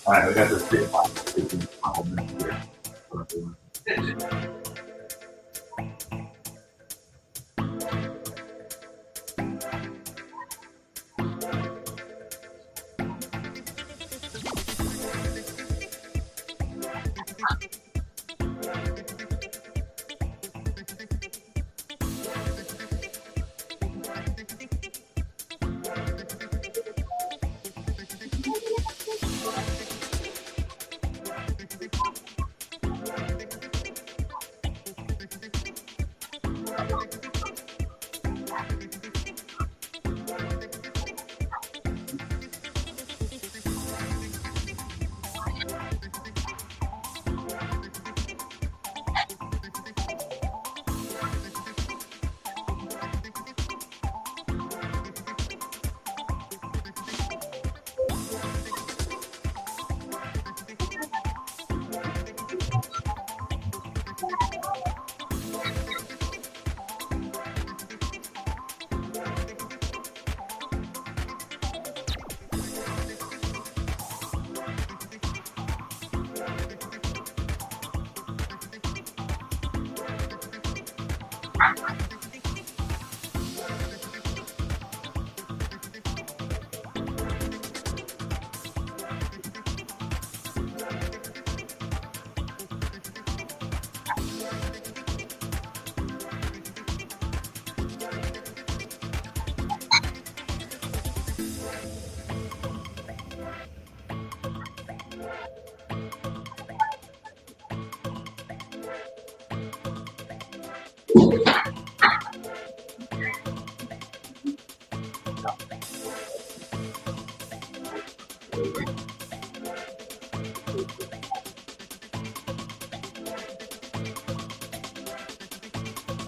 All right, we got this big box. Here.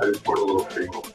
I just poured a little cream over.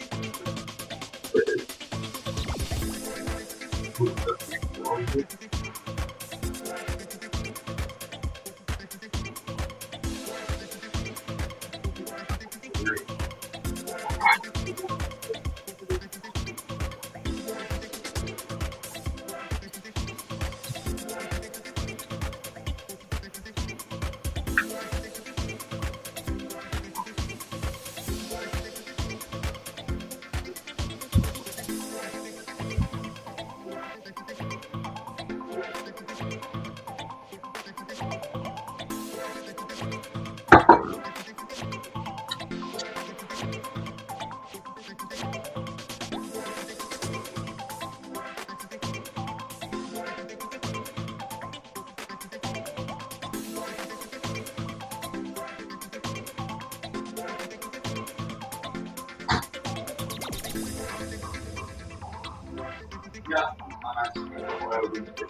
Yeah, I'm asking you what I would do.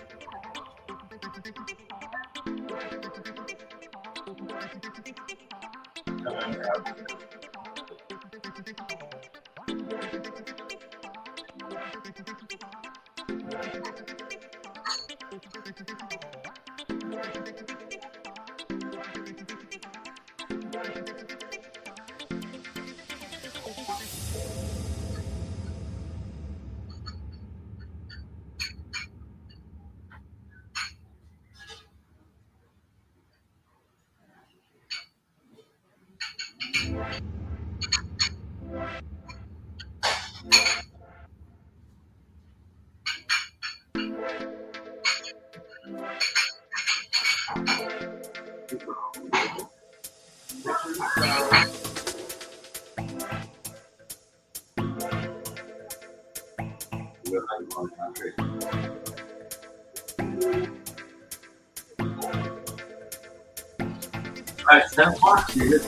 Alright, 10 blocks, you hit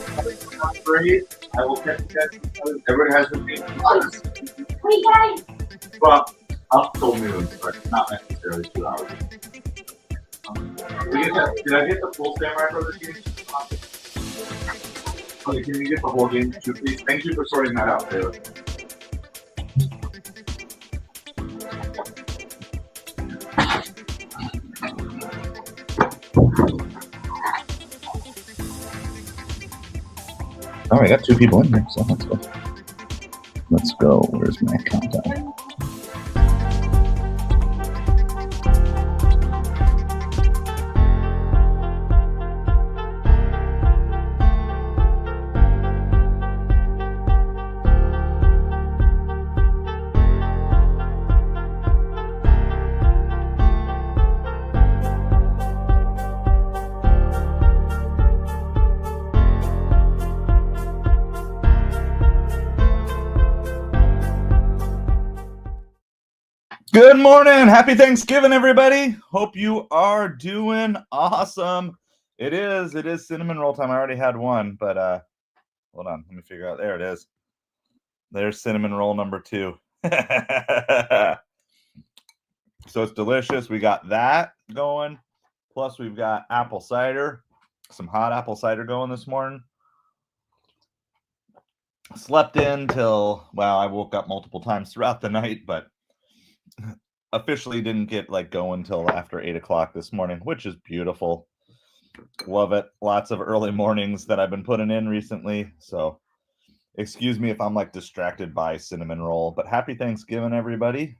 great. I will catch you guys. Everybody has the same. Wait, guys! Well, up till noon, but not necessarily 2 hours. Did I get the full Samurai Brothers game? Okay, can you get the whole game too, please? Thank you for sorting that out, Taylor. Oh, I got 2 people in here, so let's go. Let's go. Where's my countdown? Good morning. Happy Thanksgiving, everybody. Hope you are doing awesome. It is cinnamon roll time. I already had one, but hold on. Let me figure out. There it is. There's cinnamon roll number 2. So it's delicious. We got that going. Plus we've got apple cider. Some hot apple cider going this morning. Slept in till, well, I woke up multiple times throughout the night, but officially didn't get going till after 8 o'clock this morning, which is beautiful. Love it. Lots of early mornings that I've been putting in recently. So excuse me if I'm distracted by cinnamon roll, but happy Thanksgiving, everybody.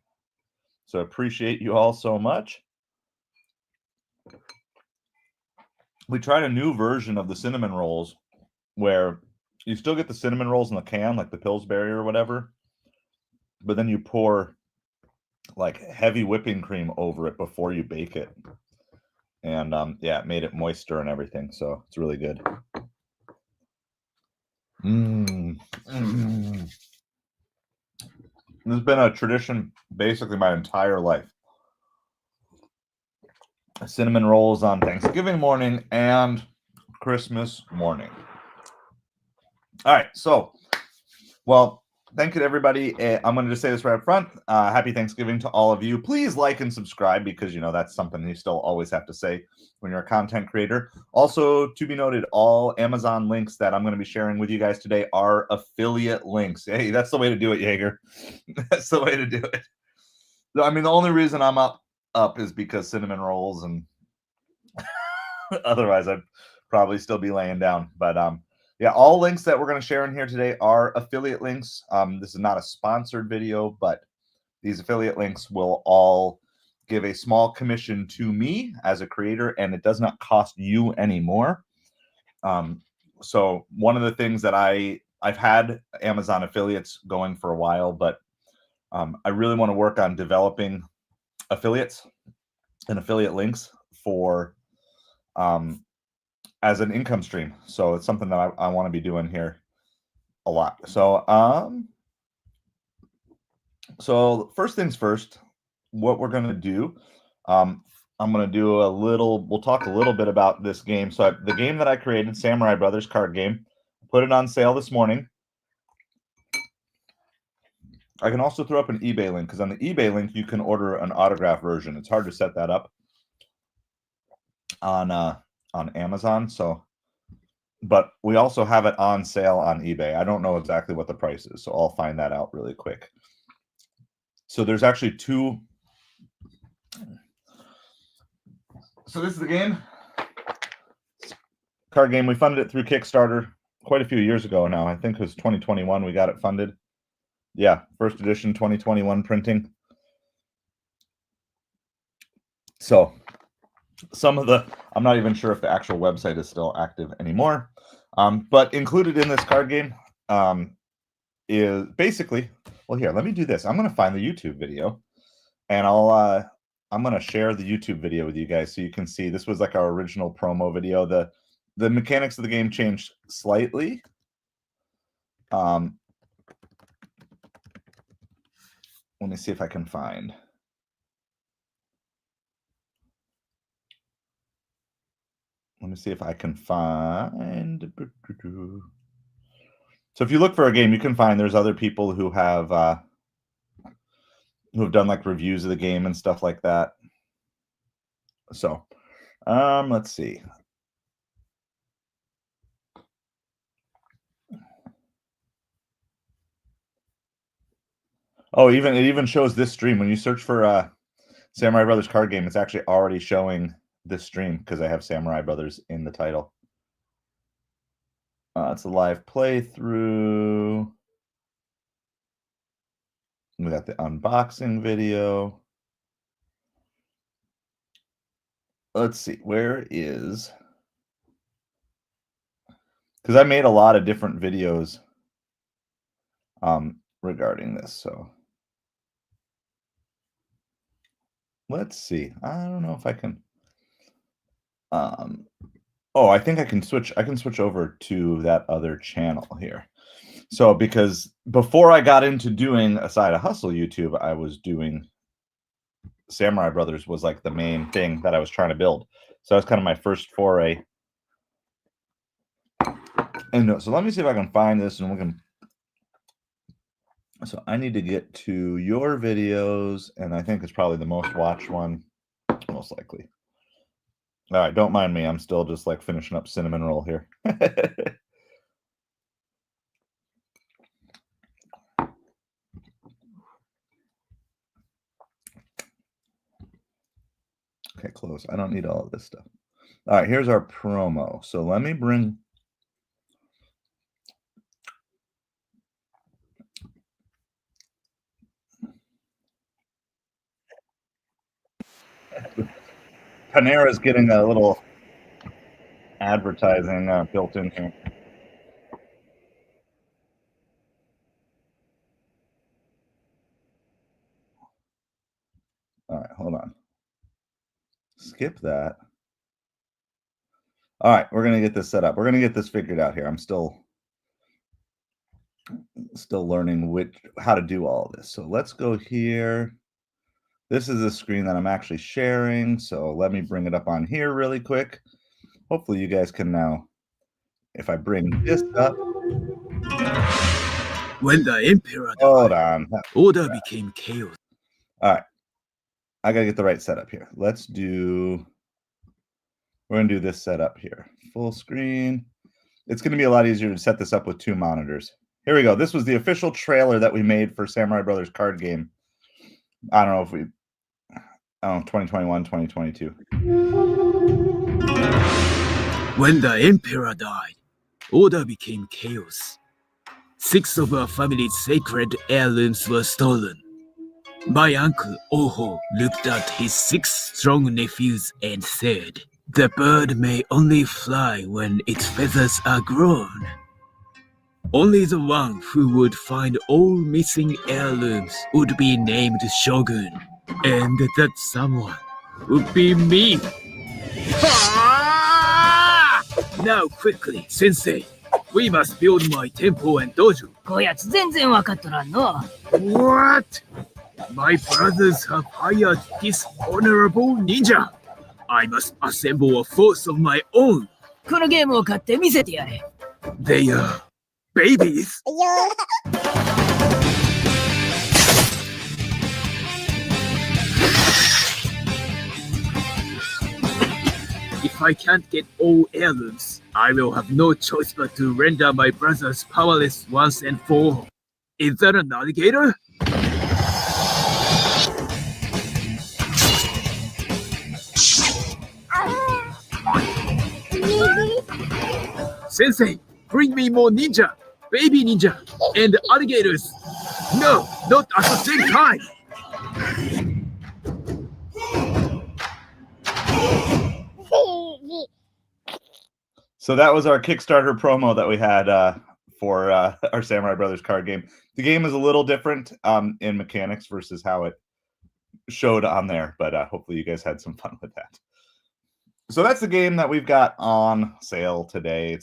So appreciate you all so much. We tried a new version of the cinnamon rolls where you still get the cinnamon rolls in the can, like the Pillsbury or whatever, but then you pour heavy whipping cream over it before you bake it. And yeah, it made it moister and everything, so it's really good. This has been a tradition basically my entire life. Cinnamon rolls on Thanksgiving morning and Christmas morning. All right, so, well, thank you to everybody. I'm going to just say this right up front. Happy Thanksgiving to all of you. Please like and subscribe because, that's something you still always have to say when you're a content creator. Also, to be noted, all Amazon links that I'm going to be sharing with you guys today are affiliate links. Hey, that's the way to do it, Jaeger. That's the way to do it. I mean, the only reason I'm up is because cinnamon rolls, and otherwise I'd probably still be laying down. But yeah, all links that we're going to share in here today are affiliate links. This is not a sponsored video, but these affiliate links will all give a small commission to me as a creator, and it does not cost you any more. So one of the things that I've had Amazon affiliates going for a while, but I really want to work on developing affiliates and affiliate links for as an income stream. So it's something that I want to be doing here a lot. So first things first, what we're going to do, I'm going to do we'll talk a little bit about this game. So the game that I created, Samurai Brothers card game, put it on sale this morning. I can also throw up an eBay link because on the eBay link, you can order an autograph version. It's hard to set that up on Amazon. So, but we also have it on sale on eBay. I don't know exactly what the price is, so I'll find that out really quick. So there's actually 2. So this is the game. Card game. We funded it through Kickstarter quite a few years ago now. I think it was 2021 we got it funded. Yeah, first edition 2021 printing. So some of I'm not even sure if the actual website is still active anymore. But included in this card game is basically, well, here, let me do this. I'm going to find the YouTube video, and I'm going to share the YouTube video with you guys so you can see. This was our original promo video. The mechanics of the game changed slightly. Let me see if I can find. Let me see if I can find. So if you look for a game, you can find there's other people who have done reviews of the game and stuff like that. So let's see. Oh, it even shows this stream. When you search for Samurai Brothers card game, it's actually already showing this stream because I have Samurai Brothers in the title. It's a live playthrough. We got the unboxing video. Let's see, where is... Because I made a lot of different videos regarding this, so... Let's see. I don't know if I can... Oh, I think I can switch over to that other channel here. So because before I got into doing a Side of Hustle YouTube, I was doing Samurai Brothers was like the main thing that I was trying to build. So that's kind of my first foray. And so let me see if I can find this and we can. So I need to get to your videos, and I think it's probably the most watched one, most likely. All right, don't mind me. I'm still just like finishing up cinnamon roll here. Okay, close. I don't need all of this stuff. All right, here's our promo. So let me bring. Panera's getting a little advertising built in here. All right, hold on. Skip that. All right, we're going to get this set up. We're going to get this figured out here. I'm still learning how to do all of this. So let's go here. This is a screen that I'm actually sharing. So let me bring it up on here really quick. Hopefully you guys can now, if I bring this up. When the emperor died, Hold on. order became chaos. All right. I got to get the right setup here. We're going to do this setup here. Full screen. It's going to be a lot easier to set this up with 2 monitors. Here we go. This was the official trailer that we made for Samurai Brothers card game. I don't know if 2021, 2022. When the emperor died, order became chaos. 6 of our family's sacred heirlooms were stolen. My uncle Oho looked at his 6 strong nephews and said, "The bird may only fly when its feathers are grown. Only the one who would find all missing heirlooms would be named Shogun, and that someone would be me." Now quickly, Sensei, we must build my temple and dojo. こやつ全然わかっとらんの。 What? My brothers have hired this honorable ninja. I must assemble a force of my own. このゲームを買って見せてやれ。 They are babies. If I can't get all heirlooms, I will have no choice but to render my brothers powerless once and for all. Is that an alligator? Sensei, bring me more ninja, baby ninja, and alligators. No, not at the same time. So that was our Kickstarter promo that we had for our Samurai Brothers card game. The game is a little different in mechanics versus how it showed on there, but hopefully you guys had some fun with that. So that's the game that we've got on sale today.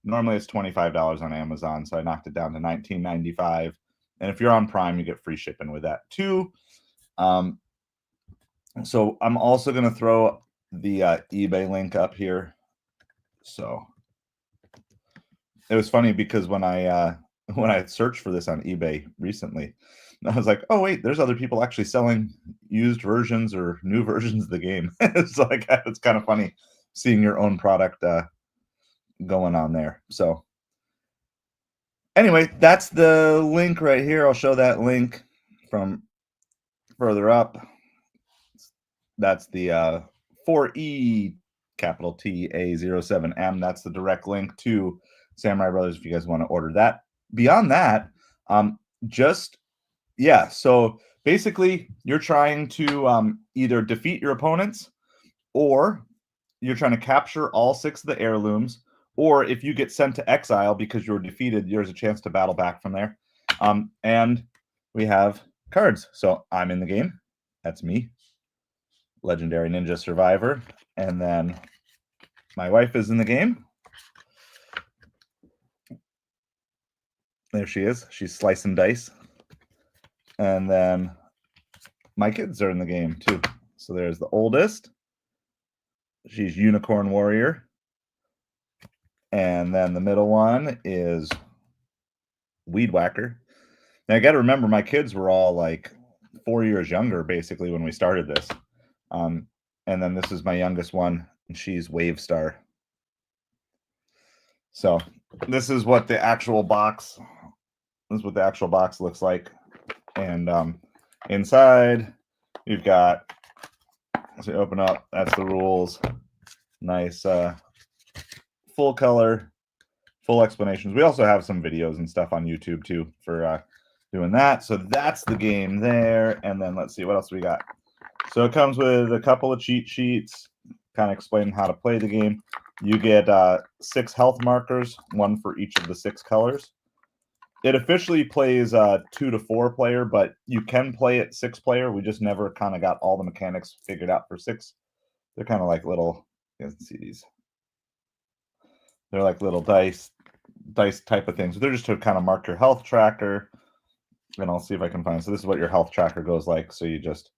Normally it's $25 on Amazon, so I knocked it down to $19.95. And if you're on Prime, you get free shipping with that too. So I'm also going to throw the eBay link up here. So it was funny because when I searched for this on eBay recently, I was like, oh wait, there's other people actually selling used versions or new versions of the game. It's like, it's kind of funny seeing your own product going on there. So anyway, that's the link right here. I'll show that link from further up. That's the 4E capital TA07M. That's the direct link to Samurai Brothers if you guys want to order that. Beyond that, so basically you're trying to either defeat your opponents, or you're trying to capture all 6 of the heirlooms, or if you get sent to exile because you were defeated, there's a chance to battle back from there. And we have cards. So I'm in the game. That's me, Legendary Ninja Survivor. And then my wife is in the game. There she is. She's slicing dice. And then my kids are in the game too. So there's the oldest. She's Unicorn Warrior. And then the middle one is Weed Whacker. Now I got to remember, my kids were all like 4 years younger, basically, when we started this. And then this is my youngest one, and she's Wave Star. So this is what the actual box. This is what the actual box looks like. And inside, you've got. So you open up. That's the rules. Nice, full color, full explanations. We also have some videos and stuff on YouTube too for doing that. So that's the game there. And then let's see, what else we got? So it comes with a couple of cheat sheets, kind of explaining how to play the game. You get 6 health markers, 1 for each of the 6 colors. It officially plays 2 to 4 player, but you can play it 6 player. We just never kind of got all the mechanics figured out for 6. They're kind of like little, you guys can see these. They're like little dice type of things. So they're just to kind of mark your health tracker. And I'll see if I can find. So this is what your health tracker goes like. So you just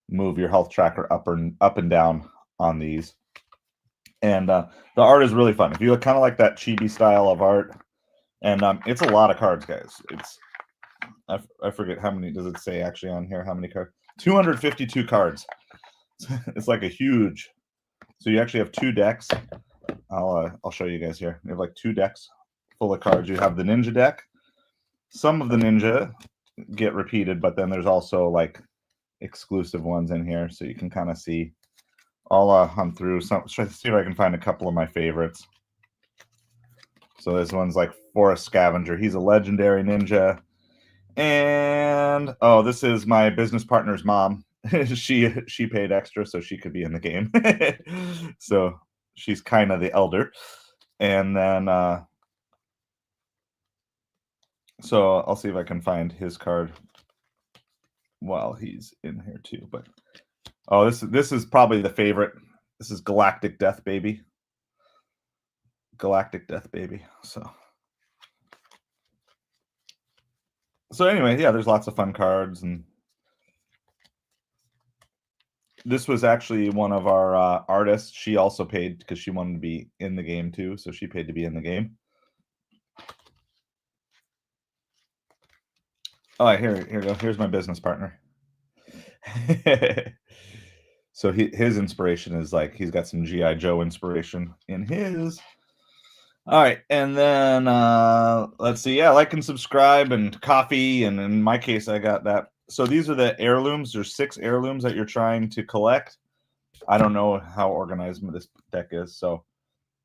move your health tracker up and down on these. And the art is really fun. If you kind of like that chibi style of art, and it's a lot of cards, guys. It's I forget how many does it say actually on here. How many cards? 252 cards. It's like a huge. So you actually have 2 decks. I'll show you guys here. You have like 2 decks full of cards. You have the ninja deck. Some of the ninja get repeated, but then there's also like exclusive ones in here, so you can kind of see. I'll hunt through some. Try to see if I can find a couple of my favorites. So this one's like Forest Scavenger. He's a legendary ninja. And oh, this is my business partner's mom. she paid extra so she could be in the game. So she's kind of the elder. And then so I'll see if I can find his card while he's in here too. But oh, this is probably the favorite. This is Galactic Death Baby. Galactic Death Baby. So anyway, yeah, there's lots of fun cards, and this was actually one of our artists. She also paid because she wanted to be in the game too, so she paid to be in the game. Oh, here we go. Here's my business partner. So his inspiration is like he's got some G.I. Joe inspiration in his. All right, and then let's see. Yeah, like and subscribe and coffee, and in my case, I got that. So these are the heirlooms. There's 6 heirlooms that you're trying to collect. I don't know how organized this deck is, so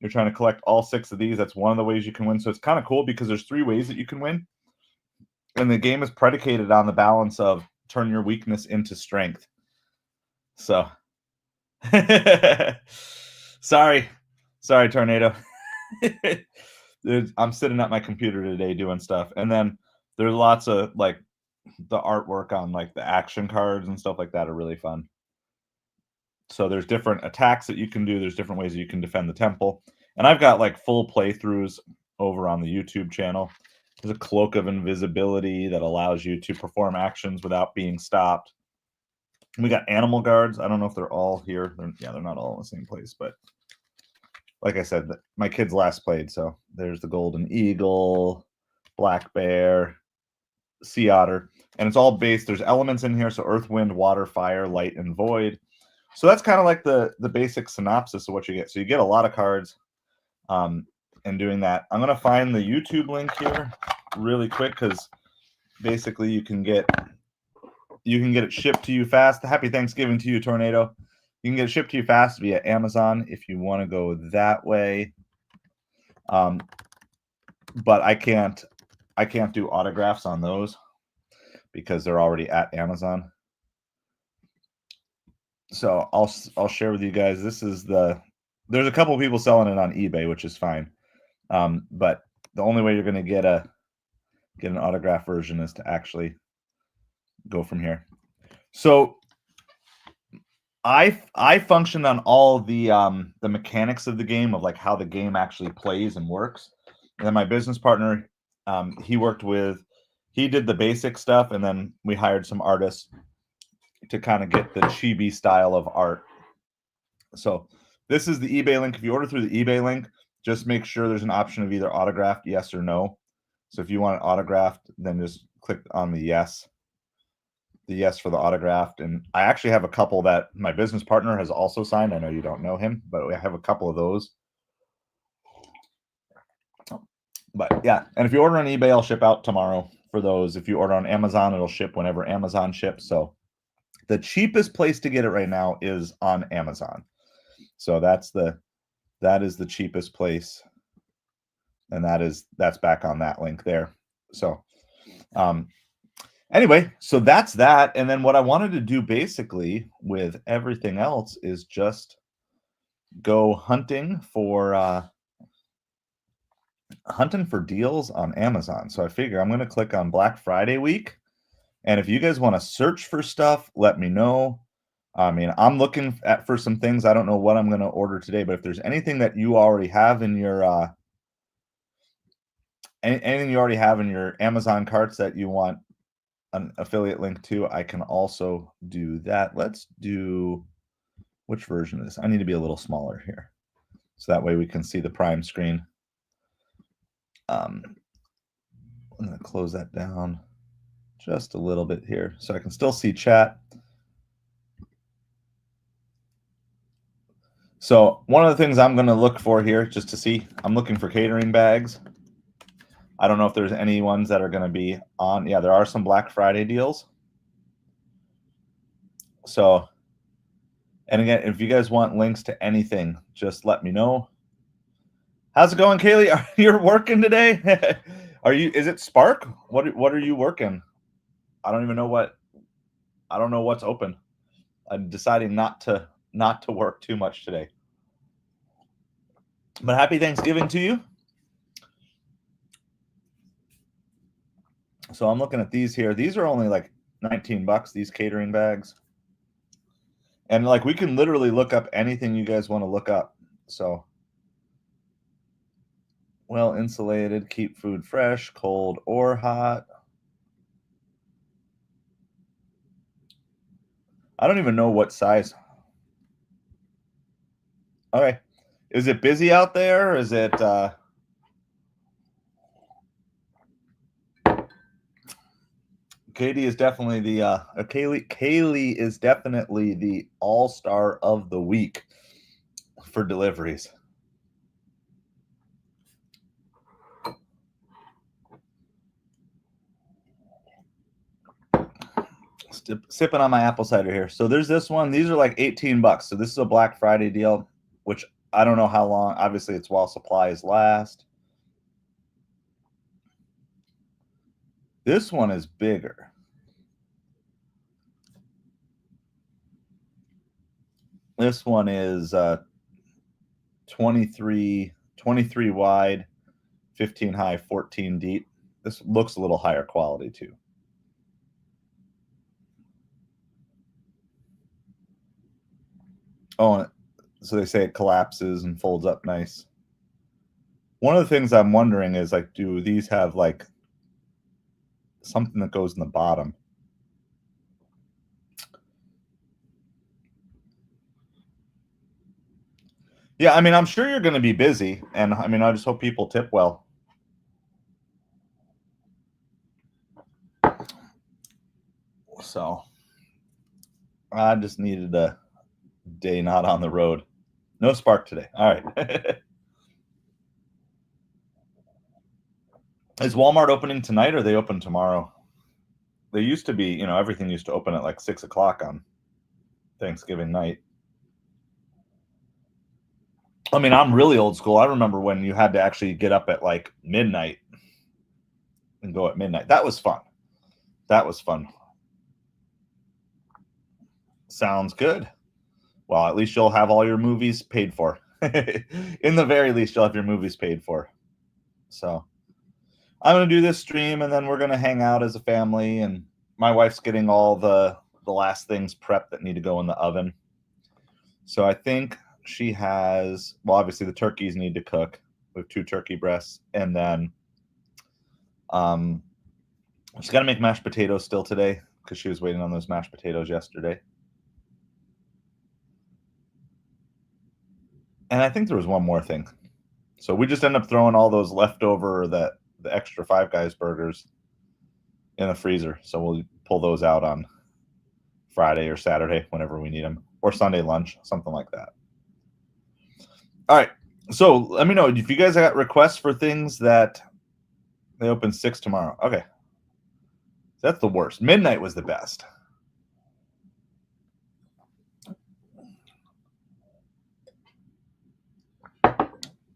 you're trying to collect all 6 of these. That's one of the ways you can win. So it's kind of cool because there's 3 ways that you can win, and the game is predicated on the balance of turn your weakness into strength. So, sorry, Tornado. I'm sitting at my computer today doing stuff, and then there's lots of like the artwork on like the action cards and stuff like that are really fun. So there's different attacks that you can do. There's different ways that you can defend the temple, and I've got like full playthroughs over on the YouTube channel. There's a cloak of invisibility that allows you to perform actions without being stopped. We got animal guards. I don't know if they're all here. They're not all in the same place, but like I said, my kids last played, so there's the golden eagle, black bear, sea otter, and it's all based. There's elements in here, so earth, wind, water, fire, light, and void. So that's kind of like the basic synopsis of what you get. So you get a lot of cards, and doing that. I'm gonna find the YouTube link here really quick because basically you can get it shipped to you fast. Happy Thanksgiving to you, Tornado. You can get it shipped to you fast via Amazon if you want to go that way. But I can't do autographs on those because they're already at Amazon. So I'll share with you guys. There's a couple of people selling it on eBay, which is fine. But the only way you're going to get an autograph version is to actually go from here. So I functioned on all the mechanics of the game, of like how the game actually plays and works. And then my business partner, he did the basic stuff, and then we hired some artists to kind of get the chibi style of art. So this is the eBay link. If you order through the eBay link, just make sure there's an option of either autographed, yes or no. So if you want it autographed, then just click on the yes for the autographed. And I actually have a couple that my business partner has also signed. I know you don't know him, but we have a couple of those. But yeah, and if you order on eBay, I'll ship out tomorrow for those. If you order on Amazon, it'll ship whenever Amazon ships. So the cheapest place to get it right now is on Amazon. So that is the cheapest place. And that's back on that link there. So anyway, so that's that. And then what I wanted to do basically with everything else is just go hunting for deals on Amazon. So I figure I'm going to click on Black Friday week. And if you guys want to search for stuff, let me know. I mean, I'm looking for some things. I don't know what I'm going to order today, but if there's anything that you already have in your anything you already have in your Amazon carts that you want an affiliate link to, I can also do that. Let's do, which version is this? I need to be a little smaller here, so that way we can see the Prime screen. I'm going to close that down just a little bit here so I can still see chat. So one of the things I'm going to look for here, just to see, I'm looking for catering bags. I don't know if there's any ones that are going to be on. Yeah, there are some Black Friday deals. So, and again, if you guys want links to anything, just let me know. How's it going, Kaylee? You're working today? Is it Spark? What are you working? I don't even know I don't know what's open. I'm deciding not to work too much today. But happy Thanksgiving to you. So I'm looking at these here. These are only like $19, these catering bags. And like we can literally look up anything you guys want to look up. So well insulated, keep food fresh, cold or hot. I don't even know what size. Okay. Is it busy out there? Is it Katie is definitely the Kaylee is definitely the all-star of the week for deliveries. Sipping on my apple cider here. So there's this one. These are like $18. So this is a Black Friday deal, which I don't know how long. Obviously, it's while supplies last. This one is bigger. This one is 23 wide, 15 high, 14 deep. This looks a little higher quality too. Oh, so they say it collapses and folds up nice. One of the things I'm wondering is, like, do these have like something that goes in the bottom? Yeah, I mean, I'm sure you're going to be busy, and I mean, I just hope people tip well. So I just needed a day not on the road. No Spark today. All right. Is Walmart opening tonight, or are they open tomorrow? They used to be, everything used to open at like 6 o'clock on Thanksgiving night. I mean, I'm really old school. I remember when you had to actually get up at like midnight and go at midnight. That was fun. That was fun. Sounds good. Well, at least you'll have all your movies paid for. In the very least, you'll have your movies paid for. So I'm going to do this stream, and then we're going to hang out as a family. And my wife's getting all the last things prepped that need to go in the oven. So I think she has, well, obviously the turkeys need to cook. We have 2 turkey breasts. And then she's got to make mashed potatoes still today. because she was waiting on those mashed potatoes yesterday. And I think there was one more thing. So we just end up throwing all those leftover, the extra Five Guys burgers in the freezer. So we'll pull those out on Friday or Saturday whenever we need them, or Sunday lunch, something like that. All right. So let me know if you guys got requests for things that they open 6 tomorrow. Okay. That's the worst. Midnight was the best.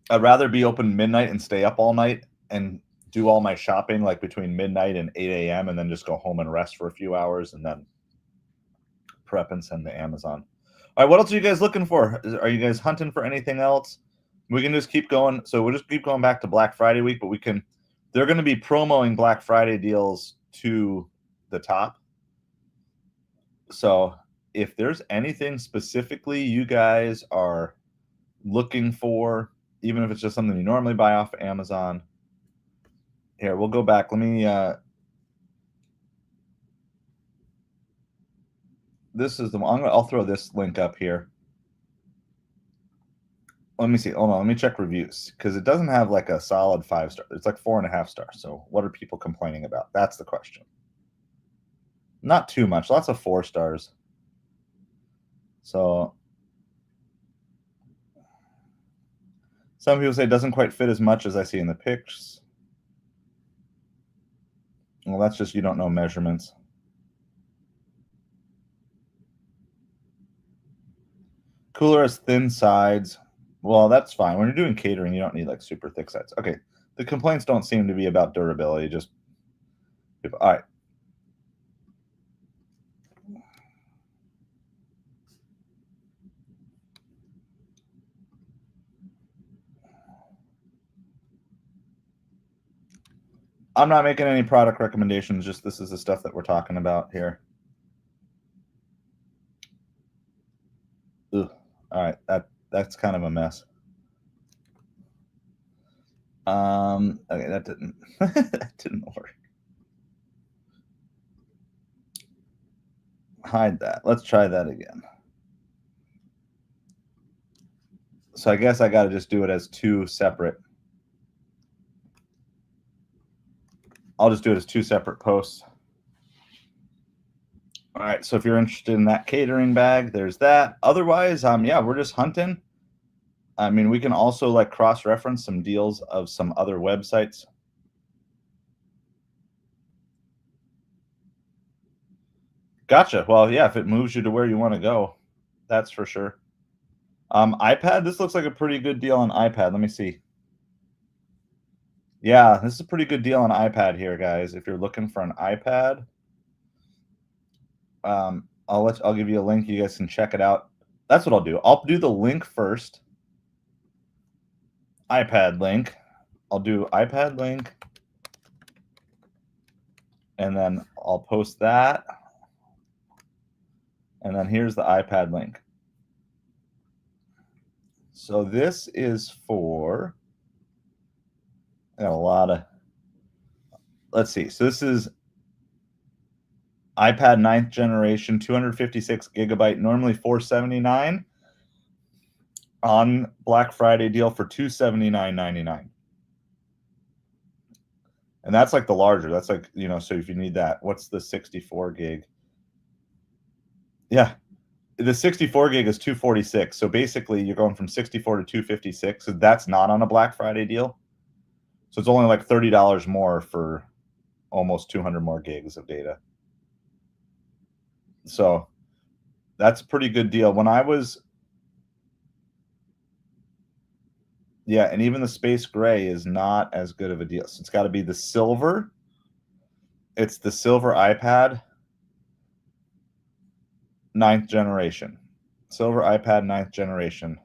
I'd rather be open midnight and stay up all night and do all my shopping like between midnight and 8 a.m. and then just go home and rest for a few hours and then prep and send to Amazon. All right, what else are you guys looking for? Are you guys hunting for anything else? We can just keep going. So we'll just keep going back to Black Friday week, but they're going to be promoting Black Friday deals to the top. So if there's anything specifically you guys are looking for, even if it's just something you normally buy off of Amazon, here, we'll go back. Let me, this is the one. I'll throw this link up here. Let me see. Hold on. Let me check reviews because it doesn't have like a solid 5-star. It's like 4.5 stars. So what are people complaining about? That's the question. Not too much. Lots of 4 stars. So some people say it doesn't quite fit as much as I see in the pics. Well, that's just you don't know measurements. Cooler has thin sides. Well, that's fine. When you're doing catering, you don't need like super thick sides. Okay. The complaints don't seem to be about durability. Just all right. I'm not making any product recommendations. Just this is the stuff that we're talking about here. Ugh. All right. That's kind of a mess. Okay, that didn't work. Hide that. Let's try that again. So I guess I got to just do it as 2 separate. I'll just do it as 2 separate posts. All right. So if you're interested in that catering bag, there's that. Otherwise, yeah, we're just hunting. I mean, we can also like cross-reference some deals of some other websites. Gotcha. Well, yeah, if it moves you to where you want to go, that's for sure. iPad, this looks like a pretty good deal on iPad. Let me see. Yeah, this is a pretty good deal on iPad here, guys. If you're looking for an iPad, I'll give you a link. You guys can check it out. That's what I'll do. I'll do the link first. iPad link. I'll do iPad link. And then I'll post that. And then here's the iPad link. So this is for, I got a lot of, let's see. So this is iPad 9th generation, 256 gigabyte, normally $479 on Black Friday deal for $279.99. And that's like the larger. That's like, you know, so if you need that, what's the 64 gig? Yeah. The 64 gig is 246. So basically you're going from 64 to 256. So that's not on a Black Friday deal. So it's only like $30 more for almost 200 more gigs of data. So that's a pretty good deal. When I was, yeah, and even the space gray is not as good of a deal. So it's got to be the silver. It's the silver iPad 9th generation. Silver iPad 9th generation.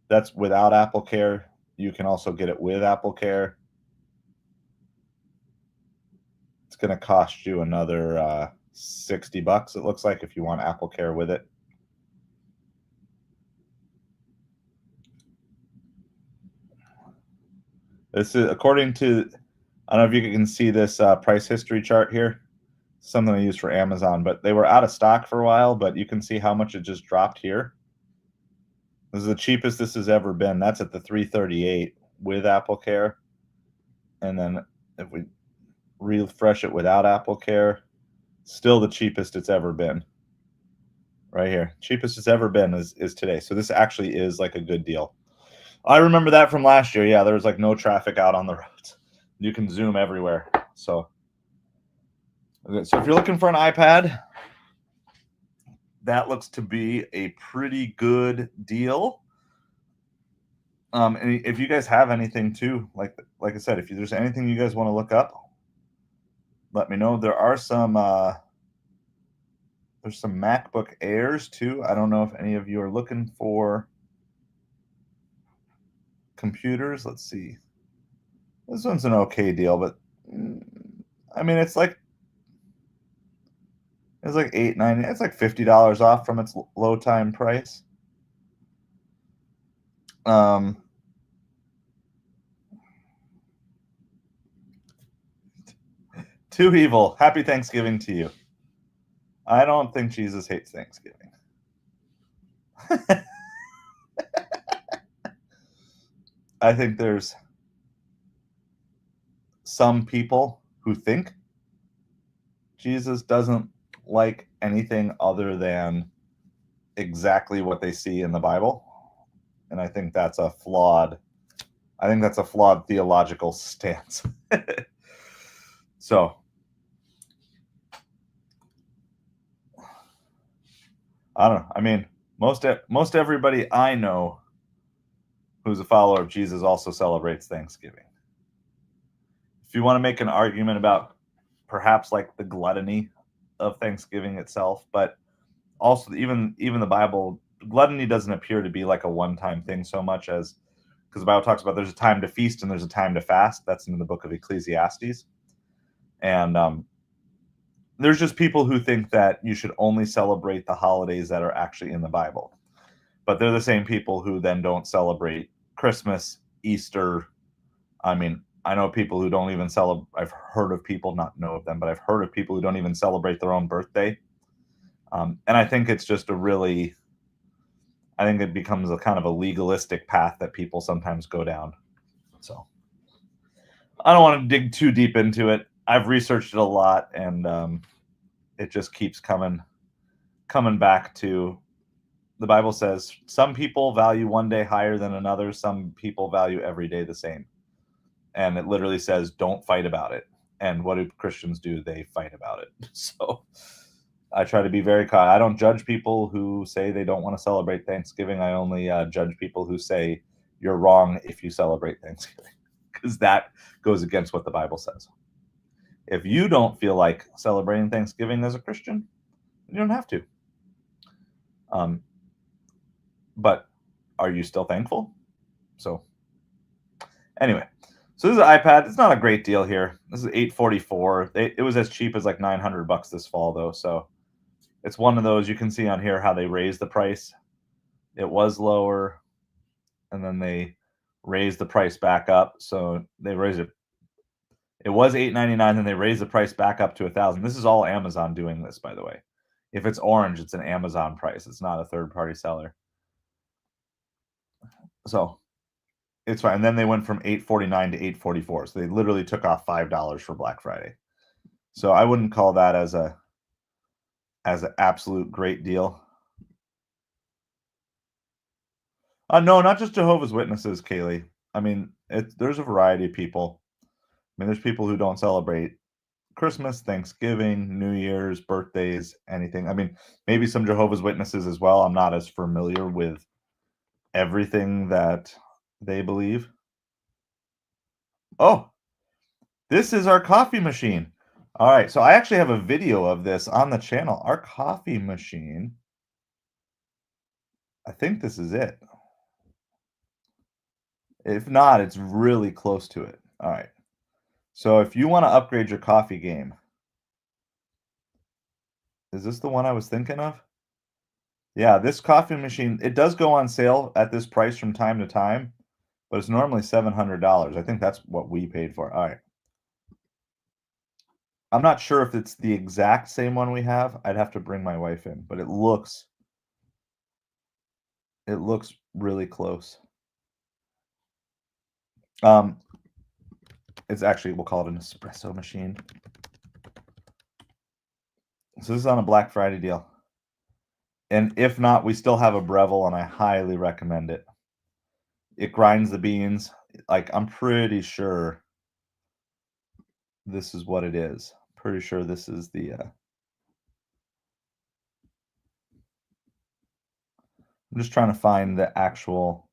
That's without Apple Care. You can also get it with Apple Care. It's going to cost you another $60, it looks like, if you want Apple Care with it. This is according to, I don't know if you can see this price history chart here. something I use for Amazon, but they were out of stock for a while, but you can see how much it just dropped here. This is the cheapest this has ever been. That's at the $338 with Apple Care. And then if we refresh it without Apple Care, still the cheapest it's ever been. Right here. Cheapest it's ever been is today. So this actually is like a good deal. I remember that from last year. Yeah, there was like no traffic out on the roads. You can zoom everywhere. So if you're looking for an iPad, that looks to be a pretty good deal. And if you guys have anything too, like I said, if there's anything you guys want to look up, let me know. There are some there's some MacBook Airs too. I don't know if any of you are looking for computers. Let's see. This one's an okay deal, but I mean it's like $8.90. It's like $50 off from its low time price. Too evil. Happy Thanksgiving to you. I don't think Jesus hates Thanksgiving. I think there's some people who think Jesus doesn't like anything other than exactly what they see in the Bible. And I think that's a flawed theological stance. So I don't know. I mean, most everybody I know who's a follower of Jesus also celebrates Thanksgiving. If you want to make an argument about perhaps like the gluttony of Thanksgiving itself, but also even the Bible, gluttony doesn't appear to be like a one-time thing so much as, because the Bible talks about there's a time to feast and there's a time to fast. That's in the book of Ecclesiastes. And there's just people who think that you should only celebrate the holidays that are actually in the Bible. But they're the same people who then don't celebrate Christmas, Easter. I mean, I know people who don't even celebrate. I've heard of people, not know of them, but I've heard of people who don't even celebrate their own birthday. And I think it's just I think it becomes a kind of a legalistic path that people sometimes go down. So I don't want to dig too deep into it. I've researched it a lot, and it just keeps coming back to the Bible says some people value one day higher than another. Some people value every day the same. And it literally says, don't fight about it. And what do Christians do? They fight about it. So I try to be very kind. I don't judge people who say they don't want to celebrate Thanksgiving. I only judge people who say you're wrong if you celebrate Thanksgiving, because that goes against what the Bible says. If you don't feel like celebrating Thanksgiving as a Christian, you don't have to. But are you still thankful? So anyway, so this is an iPad. It's not a great deal here. This is $844. It was as cheap as like $900 this fall though. So it's one of those, you can see on here how they raised the price. It was lower and then they raised the price back up. So they raised it. It was $899, and they raised the price back up to $1,000. This is all Amazon doing this, by the way. If it's orange, it's an Amazon price. It's not a third-party seller. So it's fine. And then they went from $849 to $844. So they literally took off $5 for Black Friday. So I wouldn't call that as an absolute great deal. No, not just Jehovah's Witnesses, Kaylee. I mean, there's a variety of people. I mean, there's people who don't celebrate Christmas, Thanksgiving, New Year's, birthdays, anything. I mean, maybe some Jehovah's Witnesses as well. I'm not as familiar with everything that they believe. Oh, this is our coffee machine. All right, so I actually have a video of this on the channel. Our coffee machine. I think this is it. If not, it's really close to it. All right. So if you want to upgrade your coffee game, is this the one I was thinking of? Yeah, this coffee machine, it does go on sale at this price from time to time, but it's normally $700. I think that's what we paid for. All right. I'm not sure if it's the exact same one we have. I'd have to bring my wife in, but it looks really close. It's actually, we'll call it an espresso machine. So this is on a Black Friday deal. And if not, we still have a Breville, and I highly recommend it. It grinds the beans. Like, I'm pretty sure this is what it is. Pretty sure this is the I'm just trying to find the actual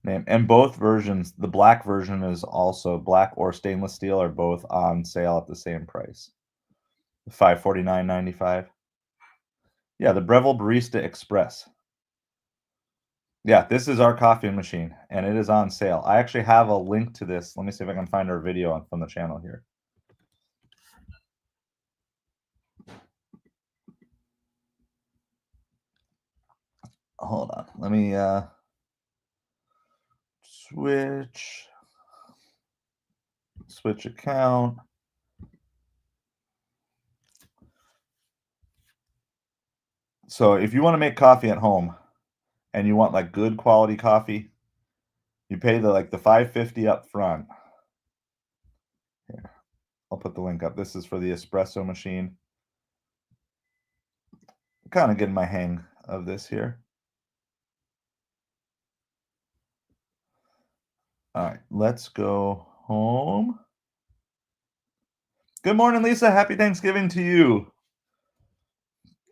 name. And both versions, the black version is also, black or stainless steel, are both on sale at the same price. $549.95. Yeah, the Breville Barista Express. Yeah, this is our coffee machine, and it is on sale. I actually have a link to this. Let me see if I can find our video from the channel here. Hold on. Let me switch account. So if you want to make coffee at home and you want like good quality coffee, you pay the $5.50 up front. Here, I'll put the link up. This is for the espresso machine. I'm kind of getting my hang of this here. All right, let's go home. Good morning, Lisa. Happy Thanksgiving to you.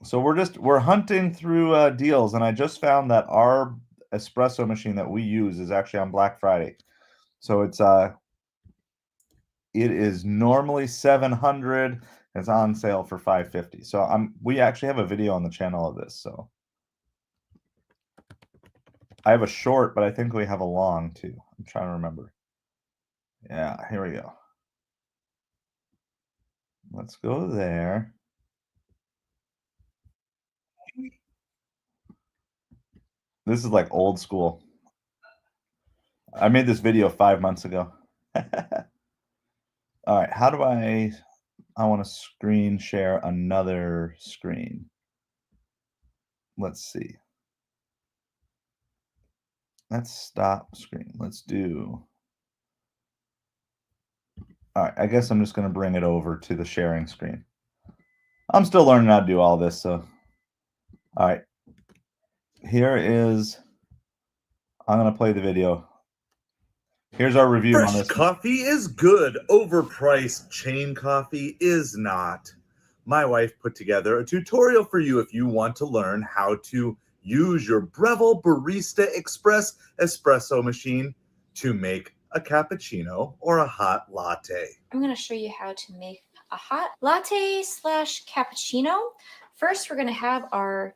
So we're hunting through deals, and I just found that our espresso machine that we use is actually on Black Friday. So it is normally $700. It's on sale for $550. So we actually have a video on the channel of this. So I have a short, but I think we have a long too. I'm trying to remember. Yeah, here we go. Let's go there. This is like old school. I made this video 5 months ago. All right, how do I want to screen share another screen. Let's see. Let's stop screen. Let's do. All right, I guess I'm just going to bring it over to the sharing screen. I'm still learning how to do all this, so. All right. Here is, I'm going to play the video. Here's our review on this. Fresh coffee is good. Overpriced chain coffee is not. My wife put together a tutorial for you if you want to learn how to use your Breville Barista Express espresso machine to make a cappuccino or a hot latte. I'm going to show you how to make a hot latte / cappuccino. First, we're going to have our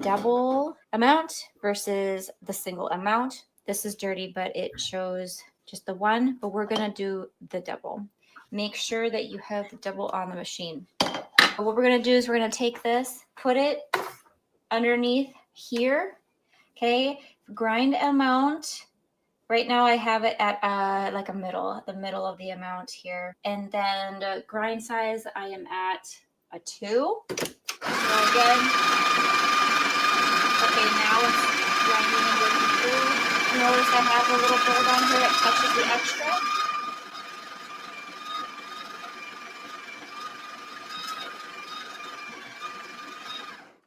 double amount versus the single amount. This is dirty, but it shows just the one, but we're going to do the double. Make sure that you have the double on the machine. But what we're going to do is we're going to take this, put it underneath here, okay? Grind amount. Right now I have it at like the middle of the amount here. And then the grind size, I am at a 2. So again, okay, now it's grinding and working through. Notice I have a little build on here that touches the extra.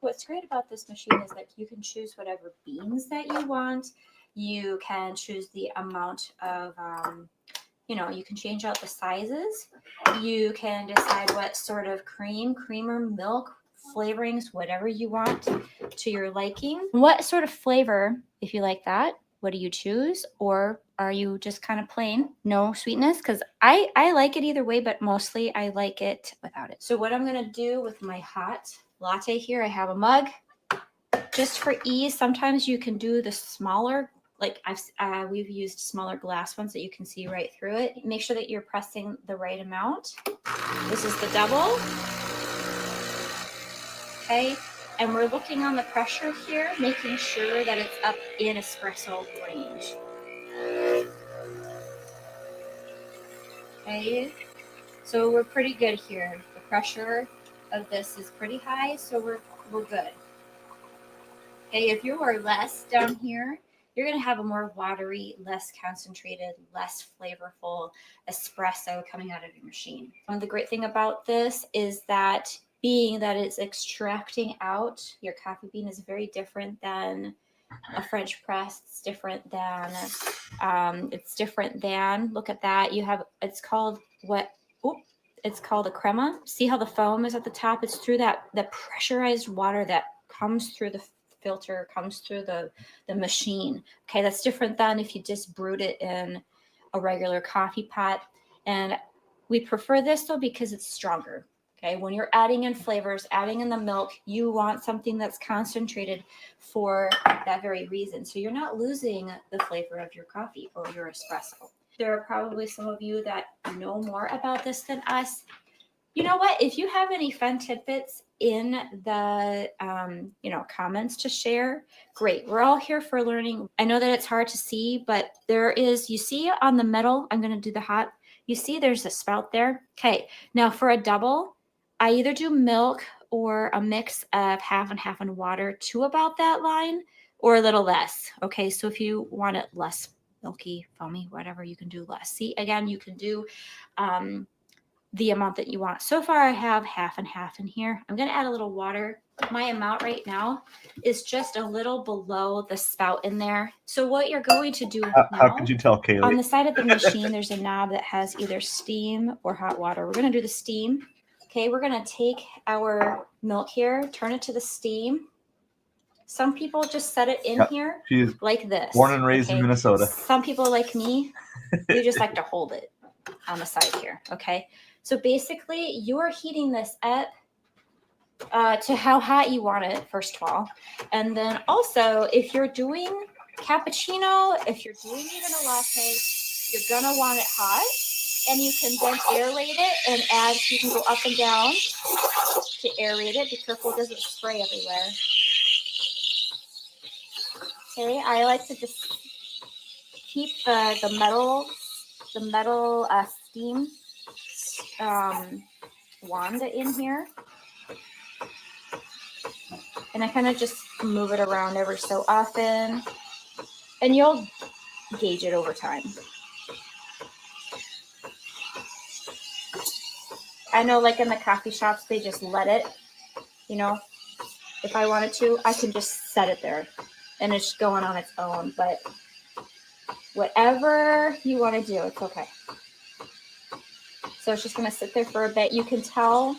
What's great about this machine is that you can choose whatever beans that you want. You can choose the amount of, you can change out the sizes. You can decide what sort of creamer, milk, flavorings, whatever you want to your liking. What sort of flavor, if you like that, what do you choose? Or are you just kind of plain, no sweetness? Because I like it either way, but mostly I like it without it. So what I'm going to do with my hot latte here, I have a mug. Just for ease, sometimes you can do the smaller, like we've used smaller glass ones that you can see right through it. Make sure that you're pressing the right amount. This is the double. Okay, and we're looking on the pressure here, making sure that it's up in espresso range. Okay, So we're pretty good here. The pressure of this is pretty high, so we're good. Okay, if you are less down here, you're going to have a more watery, less concentrated, less flavorful espresso coming out of your machine. The great thing about this is that being that it's extracting out your coffee bean is very different than a French press. It's different than look at that. You have, it's called it's called a crema. See how the foam is at the top? It's through the pressurized water that comes through the filter, comes through the machine. Okay, that's different than if you just brewed it in a regular coffee pot. And we prefer this though because it's stronger. Okay, when you're adding in flavors, adding in the milk, you want something that's concentrated for that very reason. So you're not losing the flavor of your coffee or your espresso. There are probably some of you that know more about this than us. You know what? If you have any fun tidbits in the comments to share, great. We're all here for learning. I know that it's hard to see, but there is, you see on the metal, I'm going to do the hot, you see there's a spout there. Okay, now for a double, I either do milk or a mix of half and half in water to about that line or a little less. Okay, so if you want it less milky, foamy, whatever, you can do less. See, again, you can do the amount that you want. So far I have half and half in here. I'm going to add a little water. My amount right now is just a little below the spout in there. So what you're going to do now, how could you tell, Kaylee? On the side of the machine, there's a knob that has either steam or hot water. We're going to do the steam. Okay, we're going to take our milk here, turn it to the steam. Some people just set it in here like this. Born and raised in Minnesota. Some people like me, we just like to hold it on the side here. Okay, so basically you're heating this up to how hot you want it, first of all. And then also, if you're doing cappuccino, if you're doing even a latte, you're gonna want it hot. And you can then aerate it and add, you can go up and down to aerate it. Be careful it doesn't spray everywhere. Okay, I like to just keep the metal steam wand in here. And I kind of just move it around every so often. And you'll gauge it over time. I know like in the coffee shops, they just let it, you know, if I wanted to, I can just set it there and it's going on its own. But whatever you want to do, it's okay. So it's just going to sit there for a bit. You can tell,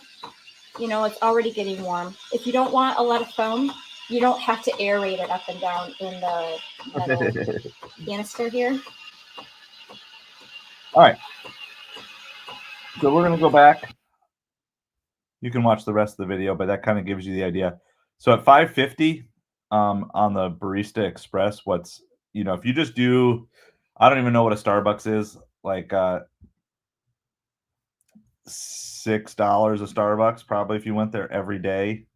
you know, it's already getting warm. If you don't want a lot of foam, you don't have to aerate it up and down in the metal canister here. All right. So we're going to go back. You can watch the rest of the video, but that kind of gives you the idea. So at 550 on the Barista Express, what's, you know, if you just do, I don't even know what a Starbucks is, like $6 a Starbucks, probably if you went there every day.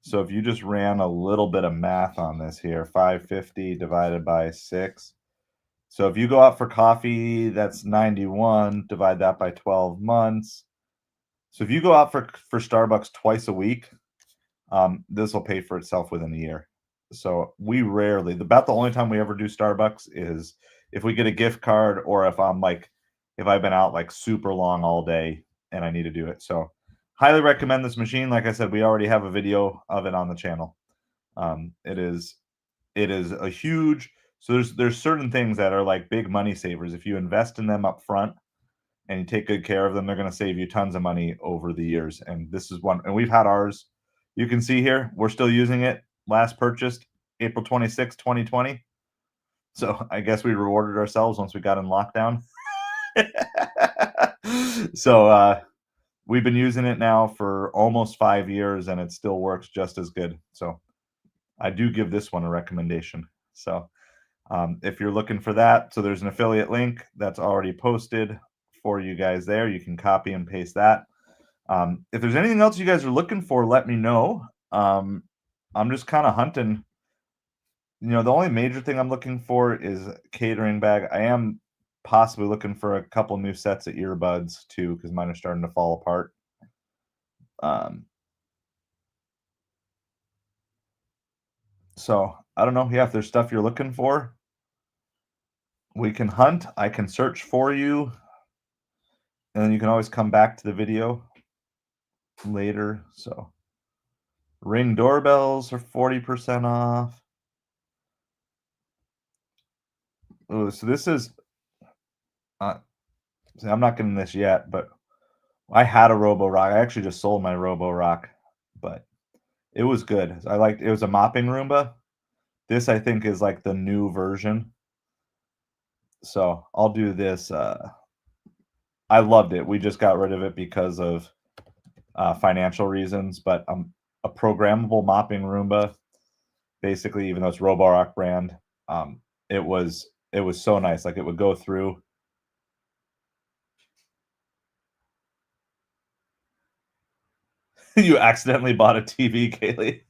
So if you just ran a little bit of math on this here, 550 divided by 6. So if you go out for coffee, that's 91, divide that by 12 months. So if you go out for Starbucks twice a week, this will pay for itself within a year. So we rarely, about the only time we ever do Starbucks is if we get a gift card or if I'm like, if I've been out like super long all day and I need to do it. So highly recommend this machine. Like I said, we already have a video of it on the channel. It is a huge, so there's certain things that are like big money savers. If you invest in them up front, and you take good care of them, they're going to save you tons of money over the years. And this is one, and we've had ours. You can see here, we're still using it. Last purchased April 26, 2020. So I guess we rewarded ourselves once we got in lockdown. So we've been using it now for almost 5 years and it still works just as good. So I do give this one a recommendation. So if you're looking for that, so there's an affiliate link that's already posted for you guys there. You can copy and paste that. If there's anything else you guys are looking for, let me know. I'm just kind of hunting. You know, the only major thing I'm looking for is a catering bag. I am possibly looking for a couple new sets of earbuds too, because mine are starting to fall apart. So I don't know. Yeah, if there's stuff you're looking for, we can hunt. I can search for you, and then you can always come back to the video later. So Ring doorbells are 40% off. Oh, so this is see, I'm not getting this yet, but I had a Roborock. I actually just sold my Roborock, but it was good. I liked it. Was a mopping Roomba. This I think is like the new version. So I'll do this. I loved it. We just got rid of it because of financial reasons, but a programmable mopping Roomba, basically, even though it's Roborock brand, it was so nice. Like it would go through. You accidentally bought a TV, Kaylee.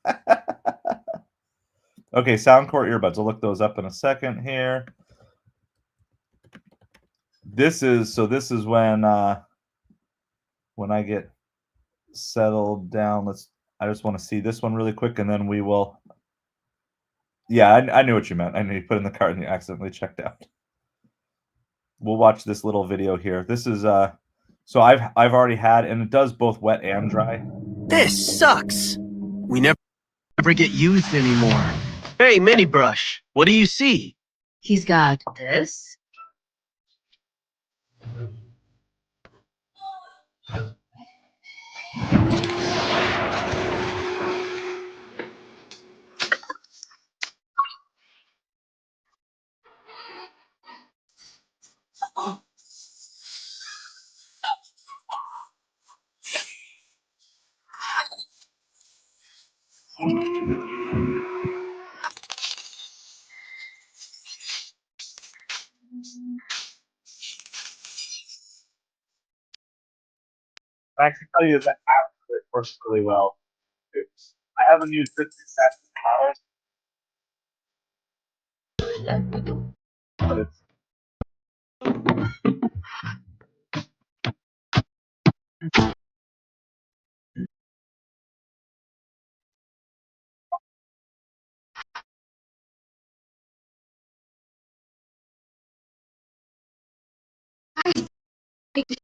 Okay, Soundcore earbuds. I'll look those up in a second here. This is when I get settled down. I just want to see this one really quick, and then we will. Yeah, I knew what you meant. I knew you put in the cart and you accidentally checked out. We'll watch this little video here. This is so I've already had, and it does both wet and dry. This sucks. We never get used anymore. Hey, Mini Brush, what do you see? He's got this. I can tell you that it works really well. I haven't used this exact but it's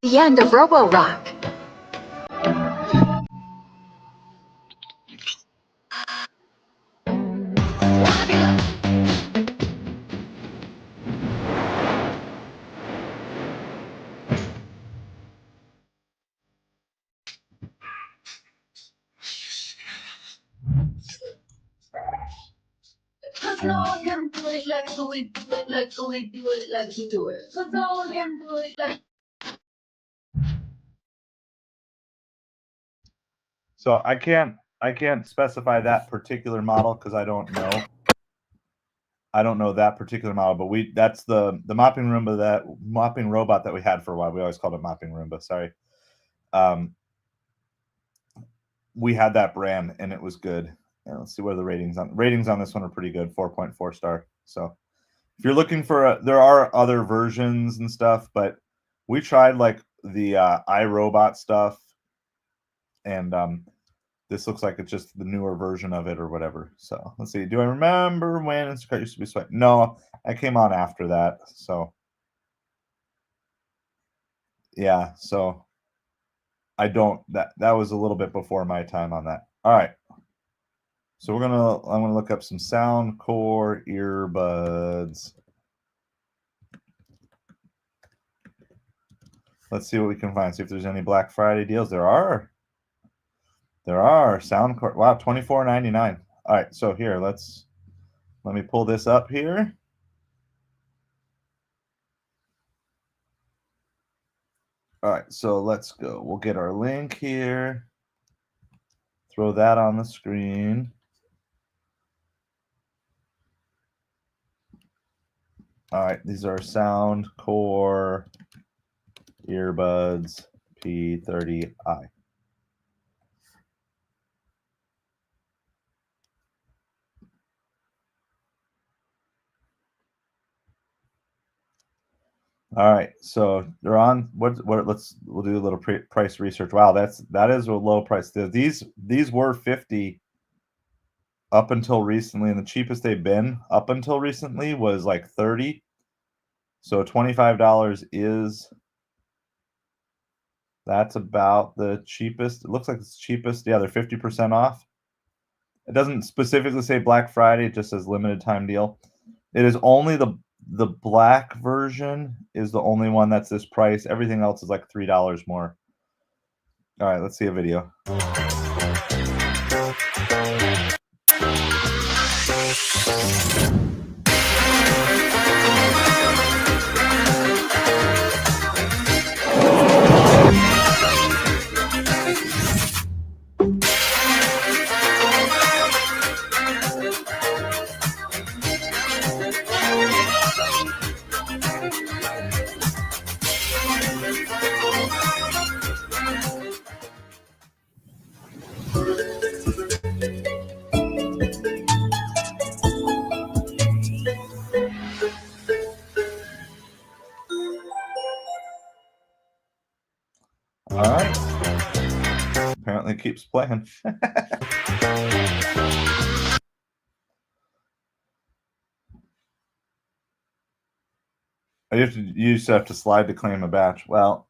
The end of Roborock. Cause no one can do it like we do it, like we do it, like we do it. Cause no one can do it like. so I can't specify that particular model because I don't know. I don't know that particular model, but that's the mopping robot that we had for a while. We always called it mopping Roomba. Sorry. We had that brand and it was good. And let's see where the ratings on this one are pretty good, 4.4 star. So if you're looking for there are other versions and stuff, but we tried like the iRobot stuff, and this looks like it's just the newer version of it or whatever. So let's see. Do I remember when Instacart used to be sweat? No, I came on after that. So yeah, so I don't that was a little bit before my time on that. All right. So I'm gonna look up some Soundcore earbuds. Let's see what we can find. See if there's any Black Friday deals. There are Soundcore. Wow, $24.99. All right, so here let me pull this up here. All right, so let's go. We'll get our link here. Throw that on the screen. All right, these are Soundcore earbuds P30i. All right, so they're on we'll do a little price research. Wow, that is a low price. These were 50 up until recently, and the cheapest they've been up until recently was like 30. So $25 is that's about the cheapest. It looks like it's cheapest. Yeah, they're 50% off. It doesn't specifically say Black Friday, it just says limited time deal. It is only the black version is the only one that's this price. Everything else is like $3 more. All right, let's see a video. All right. Apparently it keeps playing. You just have to slide to claim a batch. Well,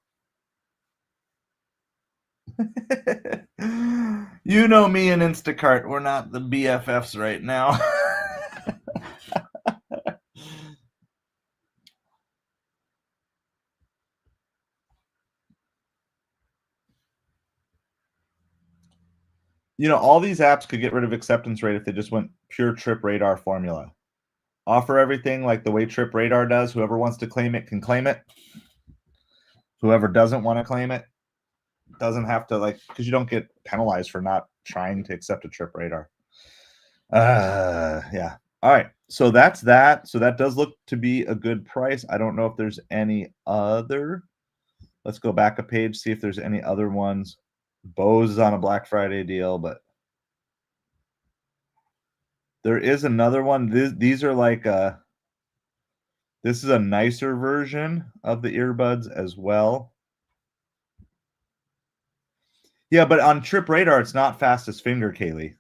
you know me and Instacart. We're not the BFFs right now. You know, all these apps could get rid of acceptance rate if they just went pure Trip Radar formula. Offer everything like the way Trip Radar does. Whoever wants to claim it can claim it. Whoever doesn't want to claim it doesn't have to, like, because you don't get penalized for not trying to accept a Trip Radar. Yeah. All right. So that's that. So that does look to be a good price. I don't know if there's any other. Let's go back a page, see if there's any other ones. Bose is on a Black Friday deal, but there is another one. These are like this is a nicer version of the earbuds as well. Yeah, but on Trip Radar, it's not fastest finger, Kaylee.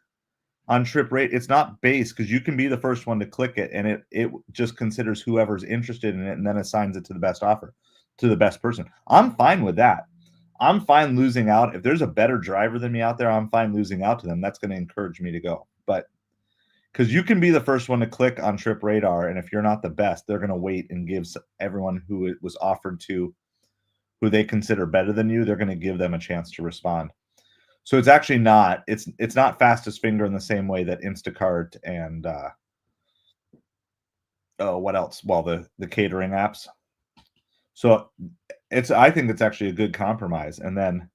On Trip Radar, it's not base because you can be the first one to click it, and it just considers whoever's interested in it and then assigns it to the best offer, to the best person. I'm fine with that. I'm fine losing out. If there's a better driver than me out there, I'm fine losing out to them. That's going to encourage me to go. But because you can be the first one to click on Trip Radar, and if you're not the best, they're going to wait and give everyone who it was offered to, who they consider better than you, they're going to give them a chance to respond. So it's actually not, it's not fastest finger in the same way that Instacart and what else? Well, the catering apps. So I think it's actually a good compromise. And then,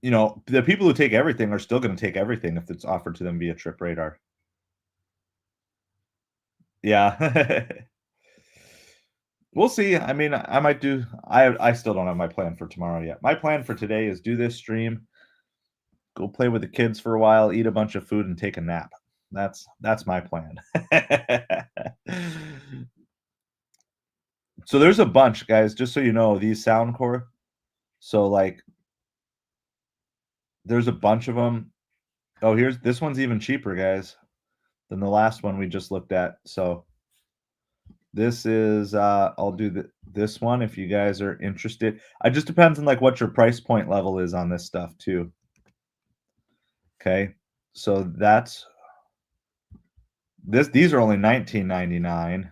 you know, the people who take everything are still going to take everything if it's offered to them via Trip Radar. Yeah. We'll see. I mean, I might do. I still don't have my plan for tomorrow yet. My plan for today is do this stream, go play with the kids for a while, eat a bunch of food, and take a nap. That's my plan. So there's a bunch, guys. Just so you know, these Soundcore. So like, there's a bunch of them. Oh, this one's even cheaper, guys, than the last one we just looked at. So. This is I'll do this one if you guys are interested. It just depends on like what your price point level is on this stuff too. Okay, so that's these are only $19.99.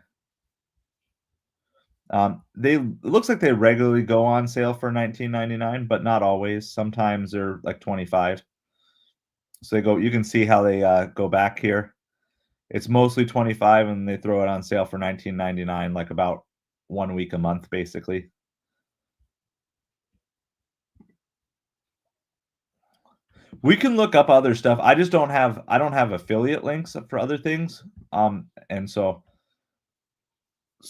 It looks like they regularly go on sale for $19.99, but not always. Sometimes they're like $25. So you can see how they go back here. It's mostly $25, and they throw it on sale for $19.99, like about 1 week a month, basically. We can look up other stuff. I don't have affiliate links for other things. And so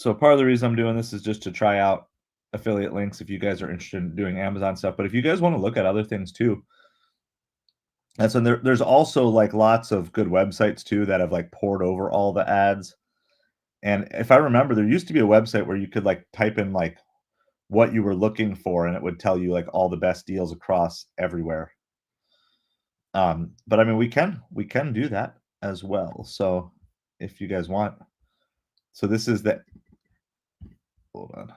part of the reason I'm doing this is just to try out affiliate links if you guys are interested in doing Amazon stuff. But if you guys want to look at other things too, and so there's also like lots of good websites too that have like poured over all the ads And if I remember, there used to be a website where you could like type in like what you were looking for, and it would tell you like all the best deals across everywhere. But I mean, we can do that as well. So if you guys want, so this is the, hold on.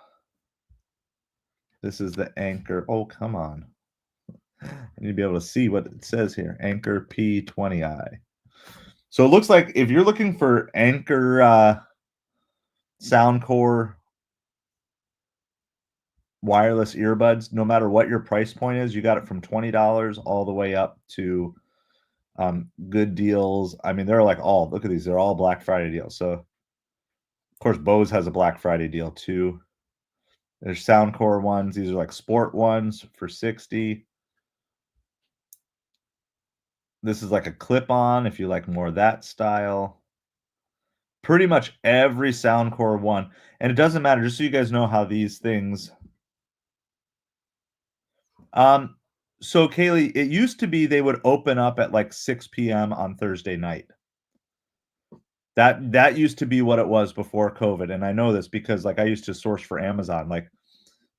This is the Anchor. Oh, come on. I need to be able to see what it says here. Anchor P20i. So it looks like if you're looking for Anchor Soundcore wireless earbuds, no matter what your price point is, you got it from $20 all the way up to good deals. I mean, they're like all, look at these, they're all Black Friday deals. So of course Bose has a Black Friday deal too. There's Soundcore ones. These are like sport ones for 60. This is like a clip-on if you like more of that style. Pretty much every Soundcore one. And it doesn't matter, just so you guys know how these things. So Kaylee, it used to be they would open up at like 6 p.m. on Thursday night. That used to be what it was before COVID. And I know this because like I used to source for Amazon. Like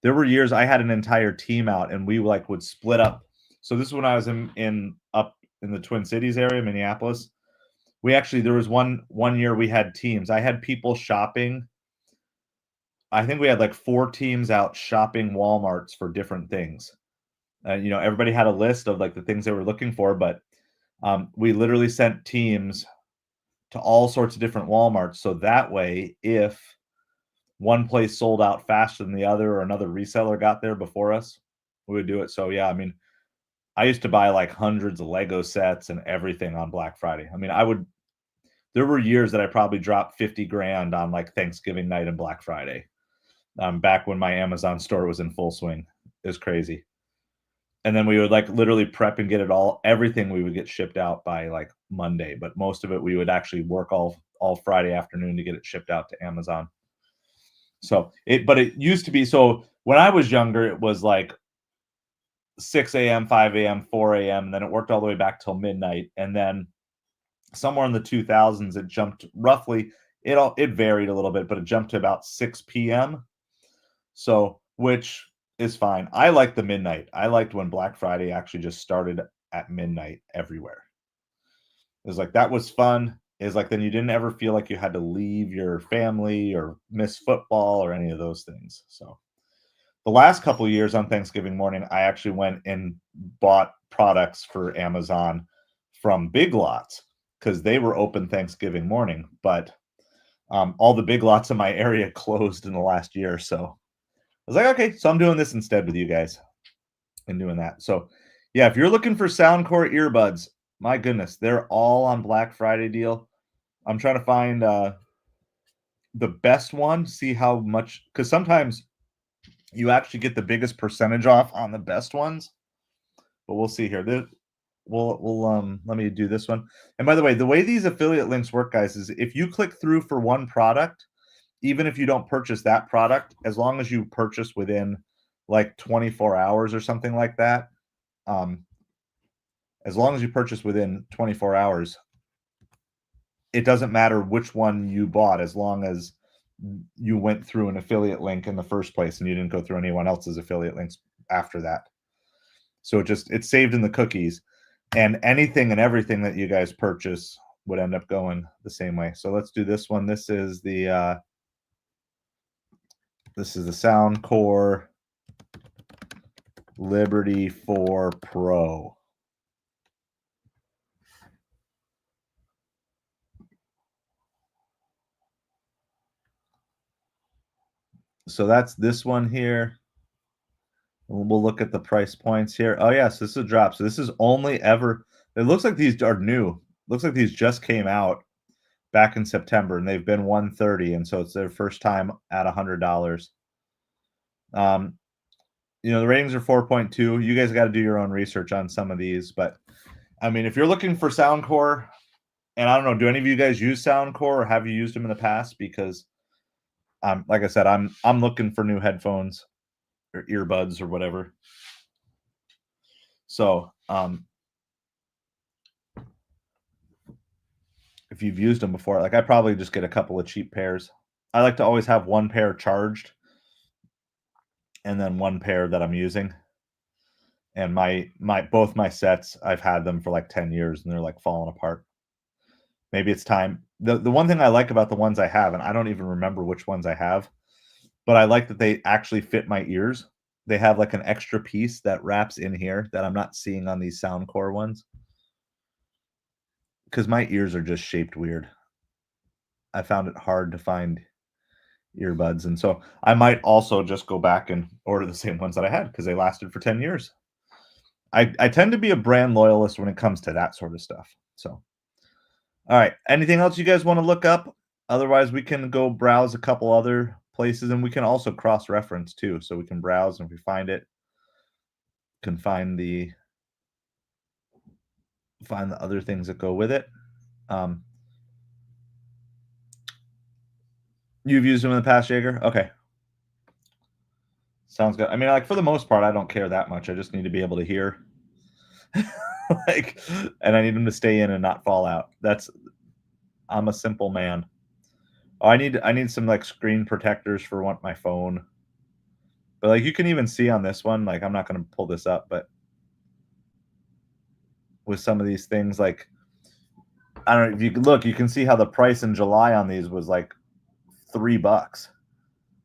there were years I had an entire team out and we like would split up. So this is when I was in up in the Twin Cities area, Minneapolis. We actually, there was one year we had teams. I had people shopping. I think we had like 4 teams out shopping Walmarts for different things. You know, everybody had a list of like the things they were looking for, but we literally sent teams to all sorts of different Walmarts. So that way, if one place sold out faster than the other or another reseller got there before us, we would do it. So yeah, I mean, I used to buy like hundreds of Lego sets and everything on Black Friday. I mean, there were years that I probably dropped 50 grand on like Thanksgiving night and Black Friday. Back when my Amazon store was in full swing. It was crazy. And then we would like literally prep and get it all, everything we would get shipped out by like Monday, but most of it we would actually work all Friday afternoon to get it shipped out to Amazon. So but it used to be, so when I was younger, it was like 6 a.m., 5 a.m., 4 a.m., and then it worked all the way back till midnight. And then somewhere in the 2000s, it jumped roughly, it varied a little bit, but it jumped to about 6 p.m. So, which is fine. I like the midnight. I liked when Black Friday actually just started at midnight everywhere. It was like, that was fun. Is like, then you didn't ever feel like you had to leave your family or miss football or any of those things. So the last couple of years on Thanksgiving morning, I actually went and bought products for Amazon from Big Lots because they were open Thanksgiving morning, but all the Big Lots in my area closed in the last year. So I was like, okay, so I'm doing this instead with you guys and doing that. So yeah, if you're looking for Soundcore earbuds, my goodness, they're all on Black Friday deal. I'm trying to find the best one, see how much, because sometimes you actually get the biggest percentage off on the best ones. But we'll see here. We'll let me do this one. And by the way these affiliate links work, guys, is if you click through for one product, even if you don't purchase that product, as long as you purchase within like 24 hours or something like that, as long as you purchase within 24 hours, it doesn't matter which one you bought, as long as you went through an affiliate link in the first place and you didn't go through anyone else's affiliate links after that. So it's saved in the cookies, and anything and everything that you guys purchase would end up going the same way. So let's do this one. This is the Soundcore Liberty 4 Pro. So that's this one here. We'll look at the price points here. Oh yes, this is a drop. So this is only ever, it looks like these are new. Looks like these just came out back in September, and they've been $130, and so it's their first time at $100. You know, the ratings are 4.2. You guys got to do your own research on some of these, but I mean, if you're looking for Soundcore, and I don't know, do any of you guys use Soundcore, or have you used them in the past? Because like I said, I'm looking for new headphones or earbuds or whatever. So if you've used them before. Like I probably just get a couple of cheap pairs. I like to always have one pair charged and then one pair that I'm using. And both my sets, I've had them for like 10 years and they're like falling apart. Maybe it's time. The one thing I like about the ones I have, and I don't even remember which ones I have, but I like that they actually fit my ears. They have like an extra piece that wraps in here that I'm not seeing on these Soundcore ones. Because my ears are just shaped weird. I found it hard to find earbuds. And so I might also just go back and order the same ones that I had because they lasted for 10 years. I tend to be a brand loyalist when it comes to that sort of stuff. So, all right. Anything else you guys want to look up? Otherwise, we can go browse a couple other places, and we can also cross-reference too. So we can browse, and if we find it, can find the other things that go with it. You've used them in the past, Jaeger? Okay. Sounds good. I mean, like for the most part, I don't care that much. I just need to be able to hear. And I need them to stay in and not fall out. I'm a simple man. Oh, I need some like screen protectors for my phone. But like you can even see on this one, like I'm not going to pull this up, but with some of these things, like I don't know if you can look, you can see how the price in July on these was like $3,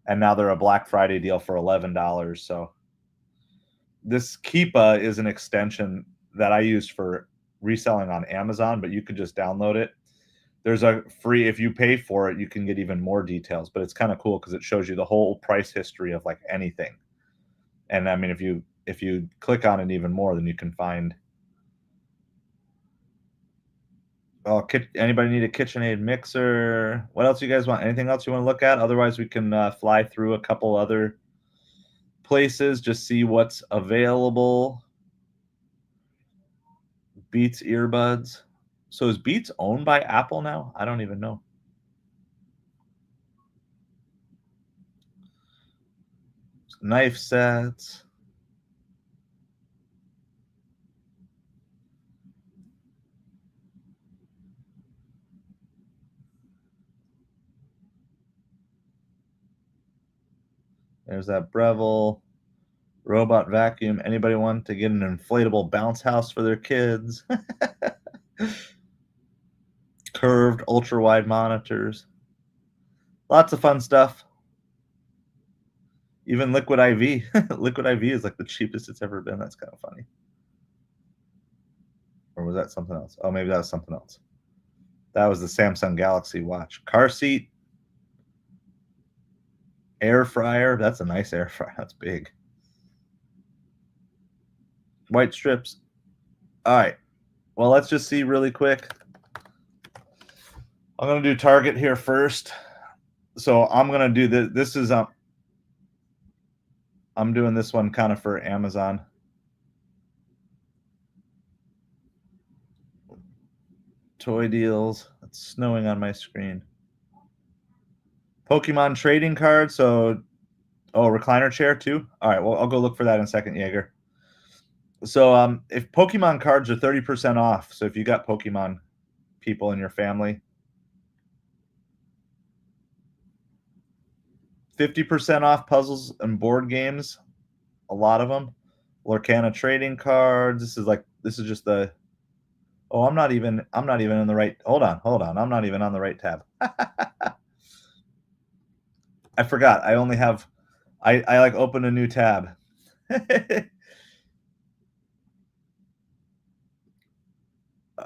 and now they're a Black Friday deal for $11. So this Keepa is an extension that I use for reselling on Amazon, but you could just download it. There's a free, if you pay for it, you can get even more details, but it's kind of cool because it shows you the whole price history of like anything. And I mean, if you click on it even more, then you can find. Oh, anybody need a KitchenAid mixer? What else you guys want? Anything else you want to look at? Otherwise, we can fly through a couple other places, just see what's available. Beats earbuds. So is Beats owned by Apple now? I don't even know. Knife sets. There's that Breville. Robot vacuum. Anybody want to get an inflatable bounce house for their kids? Curved ultra wide monitors. Lots of fun stuff. Even Liquid IV. Liquid IV is like the cheapest it's ever been. That's kind of funny. Or was that something else? Oh, maybe that was something else. That was the Samsung Galaxy Watch. Car seat. Air fryer. That's a nice air fryer. That's big. White strips. All right. Well, let's just see really quick. I'm going to do Target here first. So I'm going to do this is I'm doing this one kind of for Amazon. Toy deals. It's snowing on my screen. Pokemon trading cards. So, recliner chair too. All right. Well, I'll go look for that in a second, Jaeger. So, if Pokemon cards are 30% off, so if you got Pokemon people in your family, 50% off puzzles and board games. A lot of them. Lorcana trading cards. This is just the. Oh, I'm not even in the right. Hold on. I'm not even on the right tab. I forgot. I only have. I like open a new tab.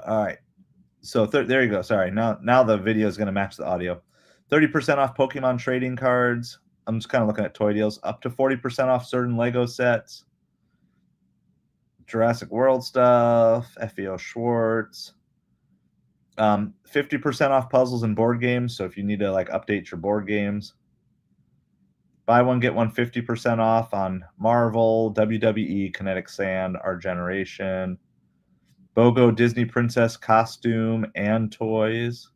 All right. So there you go. Sorry. Now the video is going to match the audio. 30% off Pokemon trading cards. I'm just kind of looking at toy deals. Up to 40% off certain Lego sets. Jurassic World stuff. FEO Schwartz. 50% off puzzles and board games. So if you need to like update your board games. Buy one, get one 50% off on Marvel, WWE, Kinetic Sand, Our Generation, BOGO Disney Princess costume and toys.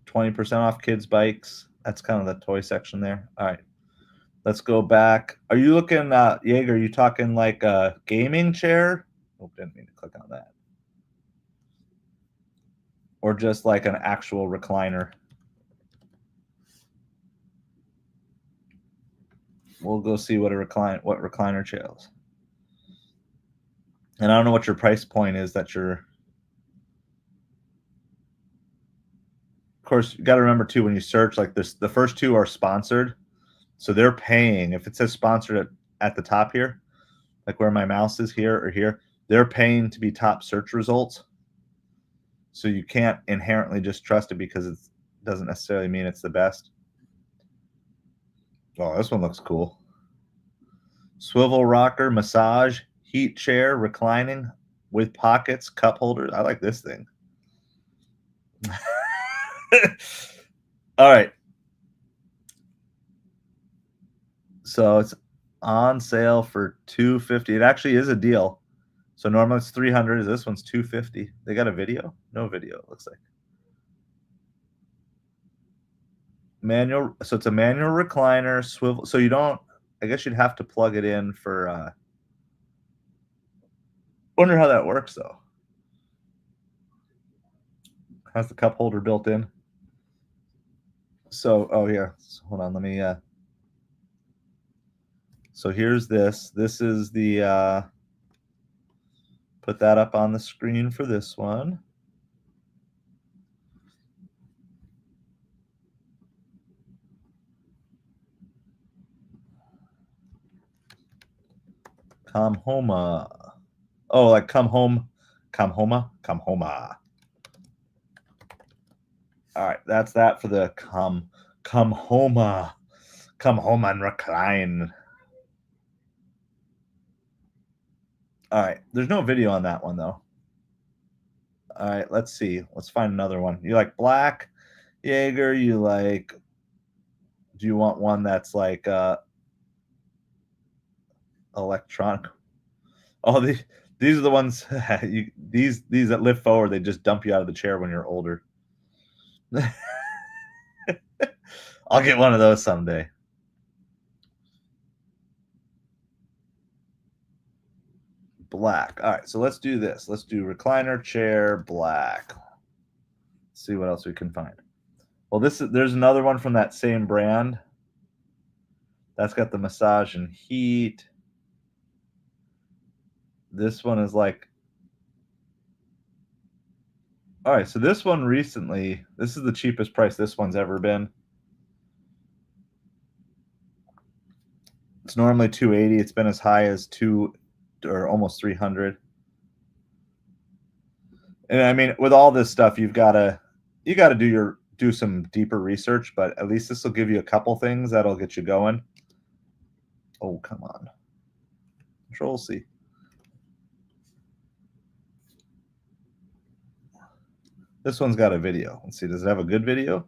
$20% off kids' bikes. That's kind of the toy section there. All right. Let's go back. Are you looking, Jaeger, are you talking like a gaming chair? Oh, didn't mean to click on that. Or just like an actual recliner? We'll go see what recliner chair is. And I don't know what your price point is that you're. Of course, you got to remember too when you search like this, the first two are sponsored, so they're paying. If it says sponsored at the top here, like where my mouse is here or here, they're paying to be top search results. So you can't inherently just trust it because it doesn't necessarily mean it's the best. Oh, this one looks cool. Swivel rocker, massage, heat chair, reclining with pockets, cup holders. I like this thing. All right. So it's on sale for $250. It actually is a deal. So normally it's $300. This one's $250. They got a video? No video, it looks like. Manual. So it's a manual recliner, swivel. So you don't, I guess you'd have to plug it in for, wonder how that works though. Has the cup holder built in. So, oh yeah, so hold on, let me, so here's this. This is the, put that up on the screen for this one. Come homa. Oh, like come home. Come homa. Come homa. All right, that's that for the come homa. Come home and recline. All right, there's no video on that one though. All right, let's see. Let's find another one. You like black, Jaeger? You like? Do you want one that's like electronic? Oh, these are the ones. These that lift forward. They just dump you out of the chair when you're older. I'll get one of those someday. Black. All right, so let's do this. Let's do recliner chair black. Let's see what else we can find. Well, there's another one from that same brand. That's got the massage and heat. This one is like, all right, so this one recently, this is the cheapest price this one's ever been. It's normally $280. It's been as high as $200 or almost $300. And I mean, with all this stuff, you got to do some deeper research, but at least this will give you a couple things that'll get you going. Oh, come on. Control C. This one's got a video. Let's see. Does it have a good video?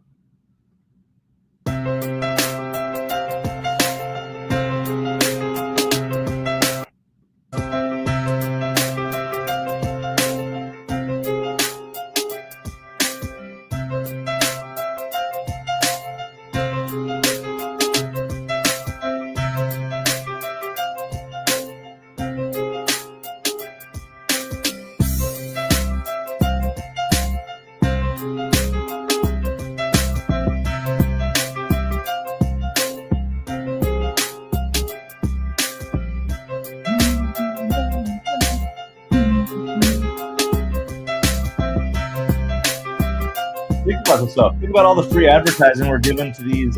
Think about this stuff. Think about all the free advertising we're giving to these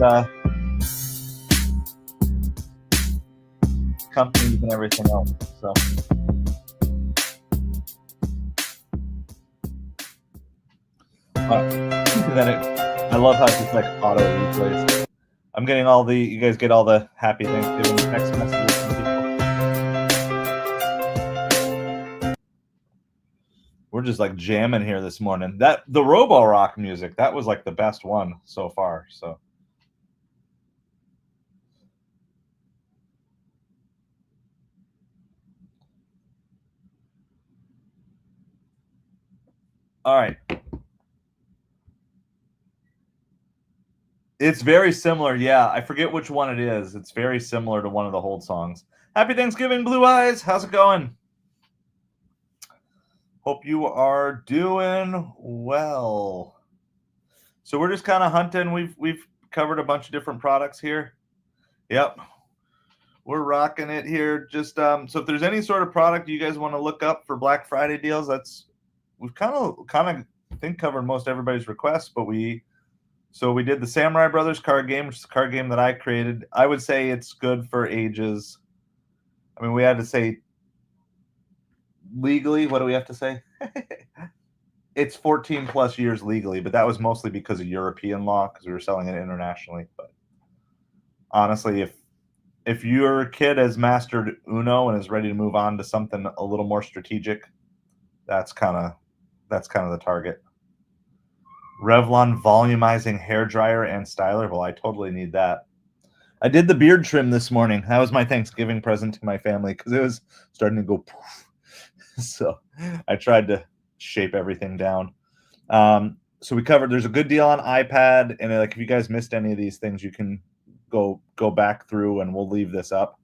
companies and everything else. So, I love how it's just like auto replays. I'm getting all the. You guys get all the happy Thanksgiving text messages from people. We're just like jamming here this morning. The Robo Rock music, that was like the best one so far. So all right. It's very similar. Yeah, I forget which one it is. It's very similar to one of the Hold songs. Happy Thanksgiving, Blue Eyes. How's it going? Hope you are doing well. So we're just kind of hunting. We've covered a bunch of different products here. Yep. We're rocking it here. Just so if there's any sort of product you guys want to look up for Black Friday deals, we've kind of I think covered most everybody's requests, but we did the Samurai Brothers card game, which is a card game that I created. I would say it's good for ages. I mean, we had to say legally, what do we have to say? It's 14 plus years legally, but that was mostly because of European law because we were selling it internationally. But honestly, if your kid has mastered Uno and is ready to move on to something a little more strategic, that's kind of the target. Revlon volumizing hair dryer and styler. Well, I totally need that. I did the beard trim this morning. That was my Thanksgiving present to my family because it was starting to go poof. So I tried to shape everything down. So we covered, there's a good deal on iPad, and like if you guys missed any of these things, you can go back through and we'll leave this up.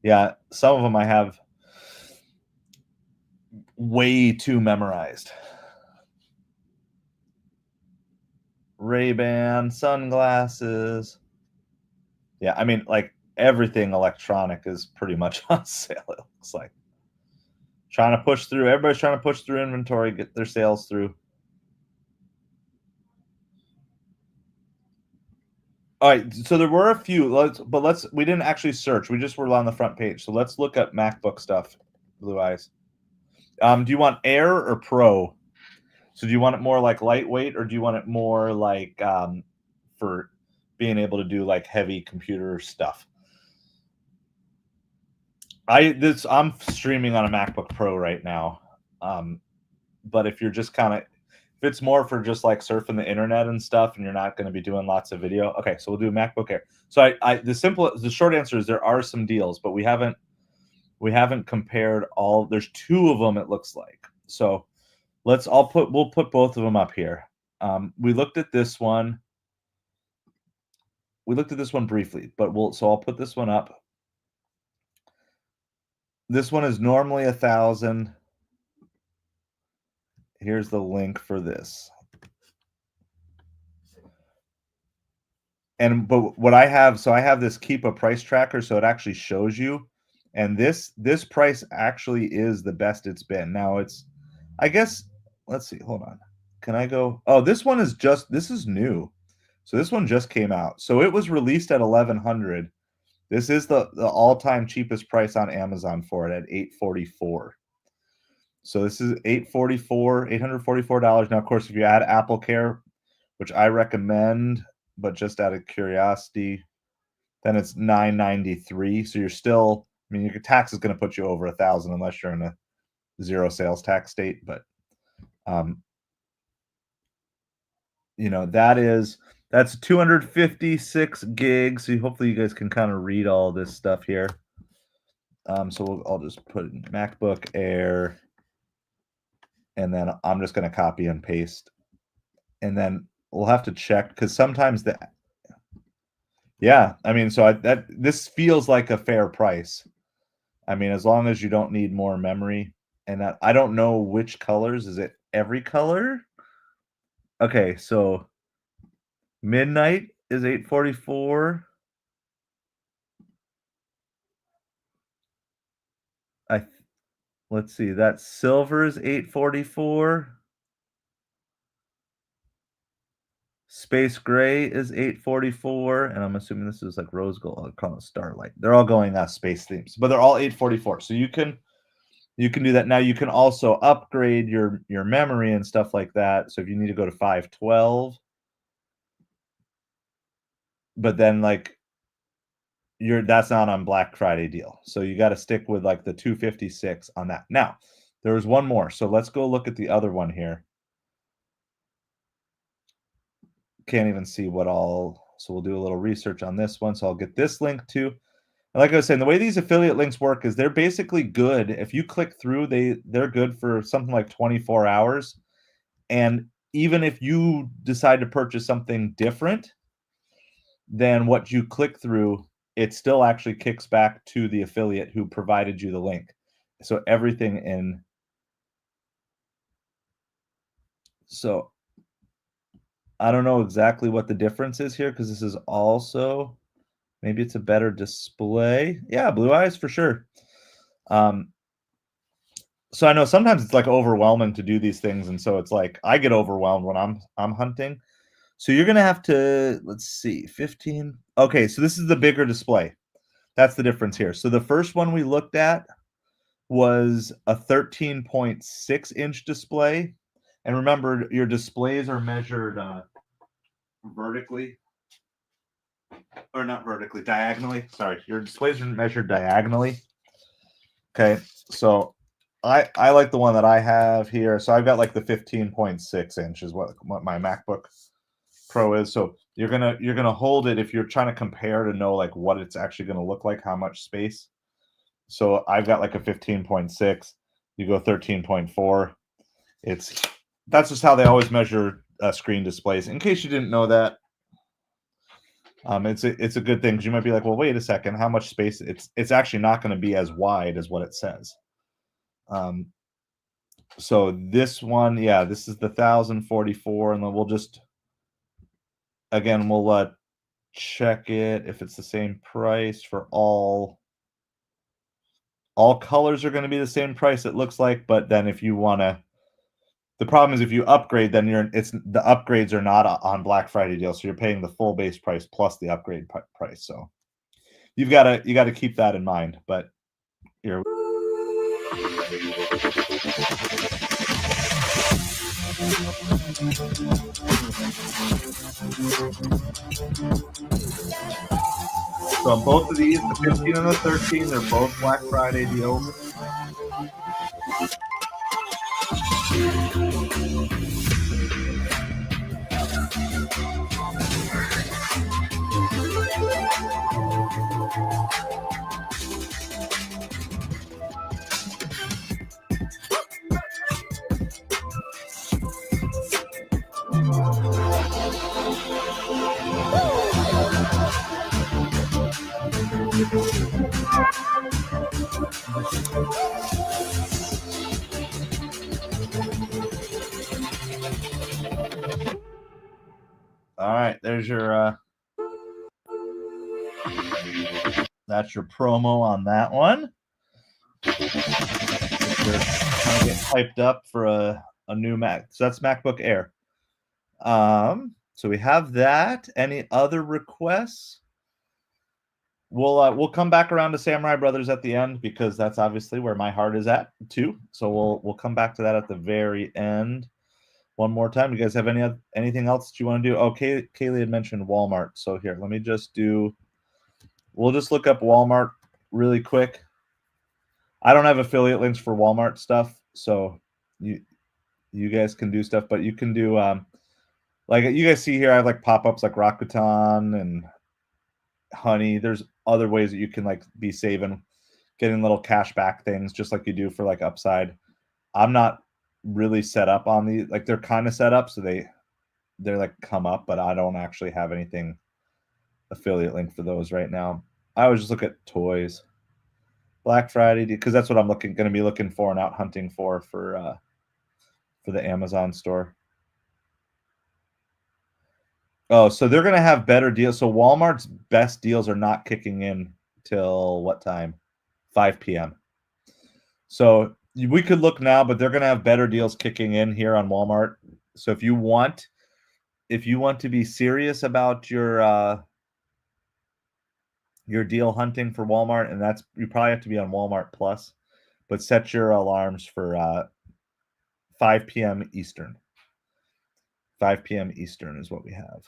Yeah, some of them I have way too memorized. Ray-Ban sunglasses. Yeah, I mean, like everything electronic is pretty much on sale, it looks like. Everybody's trying to push through inventory, get their sales through. All right, so there were a few, we didn't actually search. We just were on the front page. So let's look at MacBook stuff, Blue Eyes. Do you want Air or Pro? So do you want it more like lightweight, or do you want it more like for being able to do like heavy computer stuff? I'm streaming on a MacBook Pro right now. But if you're just if it's more for just like surfing the internet and stuff and you're not going to be doing lots of video, okay, so we'll do MacBook Air. So the short answer is there are some deals, but we haven't compared all. There's two of them, it looks like. So we'll put both of them up here. We looked at this one. We looked at this one briefly, but I'll put this one up. This one is normally $1,000. Here's the link for this. But what I have, so I have this Keep a Price Tracker, so it actually shows you. And this price actually is the best it's been. Now I guess, let's see, hold on. Can I go? Oh, this is new. So this one just came out. So it was released at $1,100. This is the all-time cheapest price on Amazon for it at $844. So this is $844. Now, of course, if you add Apple Care, which I recommend, but just out of curiosity, then it's $993. So you're still, I mean, your tax is going to put you over $1,000 unless you're in a zero sales tax state. But, that's 256 gigs. So hopefully you guys can kind of read all this stuff here. So I'll just put in MacBook Air, and then I'm just going to copy and paste, and then we'll have to check because sometimes yeah, I mean, so this feels like a fair price. I mean, as long as you don't need more memory, and I don't know which colors. Is it every color? Okay, so Midnight is $844. Let's see, that silver is $844. Space Gray is $844, and I'm assuming this is like rose gold. I'll call it Starlight. They're all going space themes, but they're all $844. So you can do that. Now you can also upgrade your memory and stuff like that. So if you need to go to 512, but then like that's not on Black Friday deal. So you got to stick with like the 256 on that. Now, there was one more. So let's go look at the other one here. Can't even see what all. So we'll do a little research on this one. So I'll get this link too. like I was saying, the way these affiliate links work is they're basically good. If you click through, they're good for something like 24 hours. And even if you decide to purchase something different than what you click through, it still actually kicks back to the affiliate who provided you the link. So everything in. So I don't know exactly what the difference is here because this is also, maybe it's a better display. Yeah, Blue Eyes for sure. So I know sometimes it's like overwhelming to do these things, and so it's like I get overwhelmed when I'm hunting. So you're gonna have to, let's see, 15. Okay, so this is the bigger display. That's the difference here. So the first one we looked at was a 13.6-inch display. And remember, your displays are measured vertically. Or not vertically, diagonally. Sorry, your displays are measured diagonally. Okay, so I like the one that I have here. So I've got like the 15.6 inch is what my MacBook Pro is. So you're gonna hold it if you're trying to compare to know like what it's actually gonna look like, how much space. So I've got like a 15.6. You go 13.4. That's just how they always measure screen displays. In case you didn't know that, it's a good thing because you might be like, well, wait a second, how much space? It's actually not going to be as wide as what it says. So this one, yeah, this is the 1044, and then we'll just we'll check it if it's the same price for all. All colors are going to be the same price, it looks like, but then if you want to, the problem is if you upgrade, then the upgrades are not on Black Friday deal, so you're paying the full base price plus the upgrade price. So you got to keep that in mind. But here. So on both of these, the 15 and the 13, they're both Black Friday deals. All right, there's your that's your promo on that one. You're trying to get hyped up for a new Mac. So that's MacBook Air. So we have that. Any other requests? We'll come back around to Samurai Brothers at the end because that's obviously where my heart is at too. So we'll come back to that at the very end. One more time. You guys have anything else that you want to do? Okay, Kaylee had mentioned Walmart. So here, let me just we'll just look up Walmart really quick. I don't have affiliate links for Walmart stuff, so you guys can do stuff, but you can do like you guys see here, I have like pop-ups like Rakuten and Honey. There's other ways that you can like be saving, getting little cash back things just like you do for like Upside. I'm not really set up on these, like they're kind of set up so they're like come up, but I don't actually have anything affiliate link for those right now. I always just look at toys, Black Friday, because that's what I'm going to be looking for and out hunting for the Amazon store. Oh, so they're going to have better deals. So Walmart's best deals are not kicking in till what time? 5 p.m. So we could look now, but they're going to have better deals kicking in here on Walmart. So if you want to be serious about your deal hunting for Walmart, and that's, you probably have to be on Walmart Plus, but set your alarms for 5 p.m. Eastern. 5 p.m. Eastern is what we have.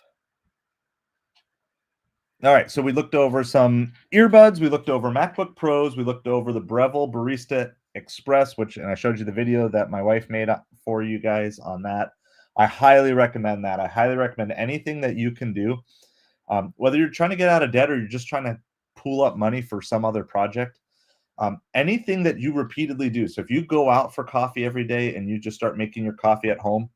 All right, so we looked over some earbuds. We looked over MacBook Pros. We looked over the Breville Barista Express, and I showed you the video that my wife made for you guys on that. I highly recommend that. I highly recommend anything that you can do. Whether you're trying to get out of debt or you're just trying to pool up money for some other project, anything that you repeatedly do. So if you go out for coffee every day and you just start making your coffee at home,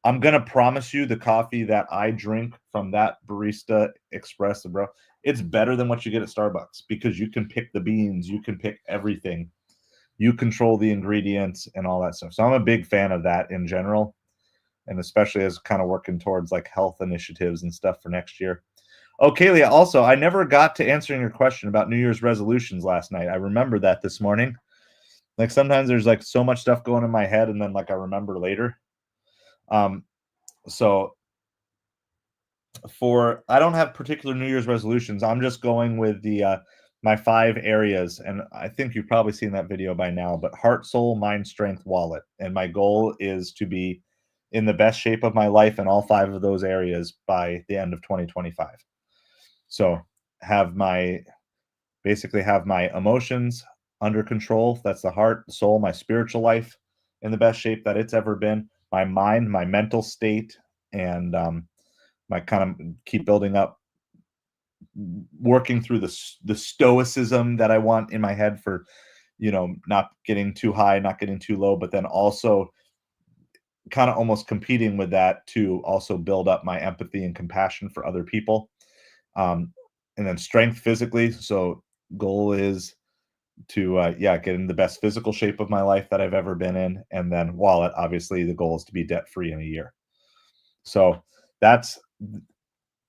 I'm going to promise you the coffee that I drink from that barista express, bro, it's better than what you get at Starbucks because you can pick the beans, you can pick everything. You control the ingredients and all that stuff. So I'm a big fan of that in general, and especially as kind of working towards like health initiatives and stuff for next year. Oh, Kaylee, also, I never got to answering your question about New Year's resolutions last night. I remember that this morning. Like sometimes there's like so much stuff going in my head and then like I remember later. So I don't have particular New Year's resolutions. I'm just going with the my 5 areas, and I think you've probably seen that video by now, but heart, soul, mind, strength, wallet. And my goal is to be in the best shape of my life in all 5 of those areas by the end of 2025. So basically have my emotions under control. That's the heart, soul, my spiritual life in the best shape that it's ever been. My mind, my mental state, and my kind of keep building up, working through the stoicism that I want in my head for, not getting too high, not getting too low, but then also kind of almost competing with that to also build up my empathy and compassion for other people. And then strength physically. So goal is to get in the best physical shape of my life that I've ever been in. And then wallet, obviously the goal is to be debt free in a year. So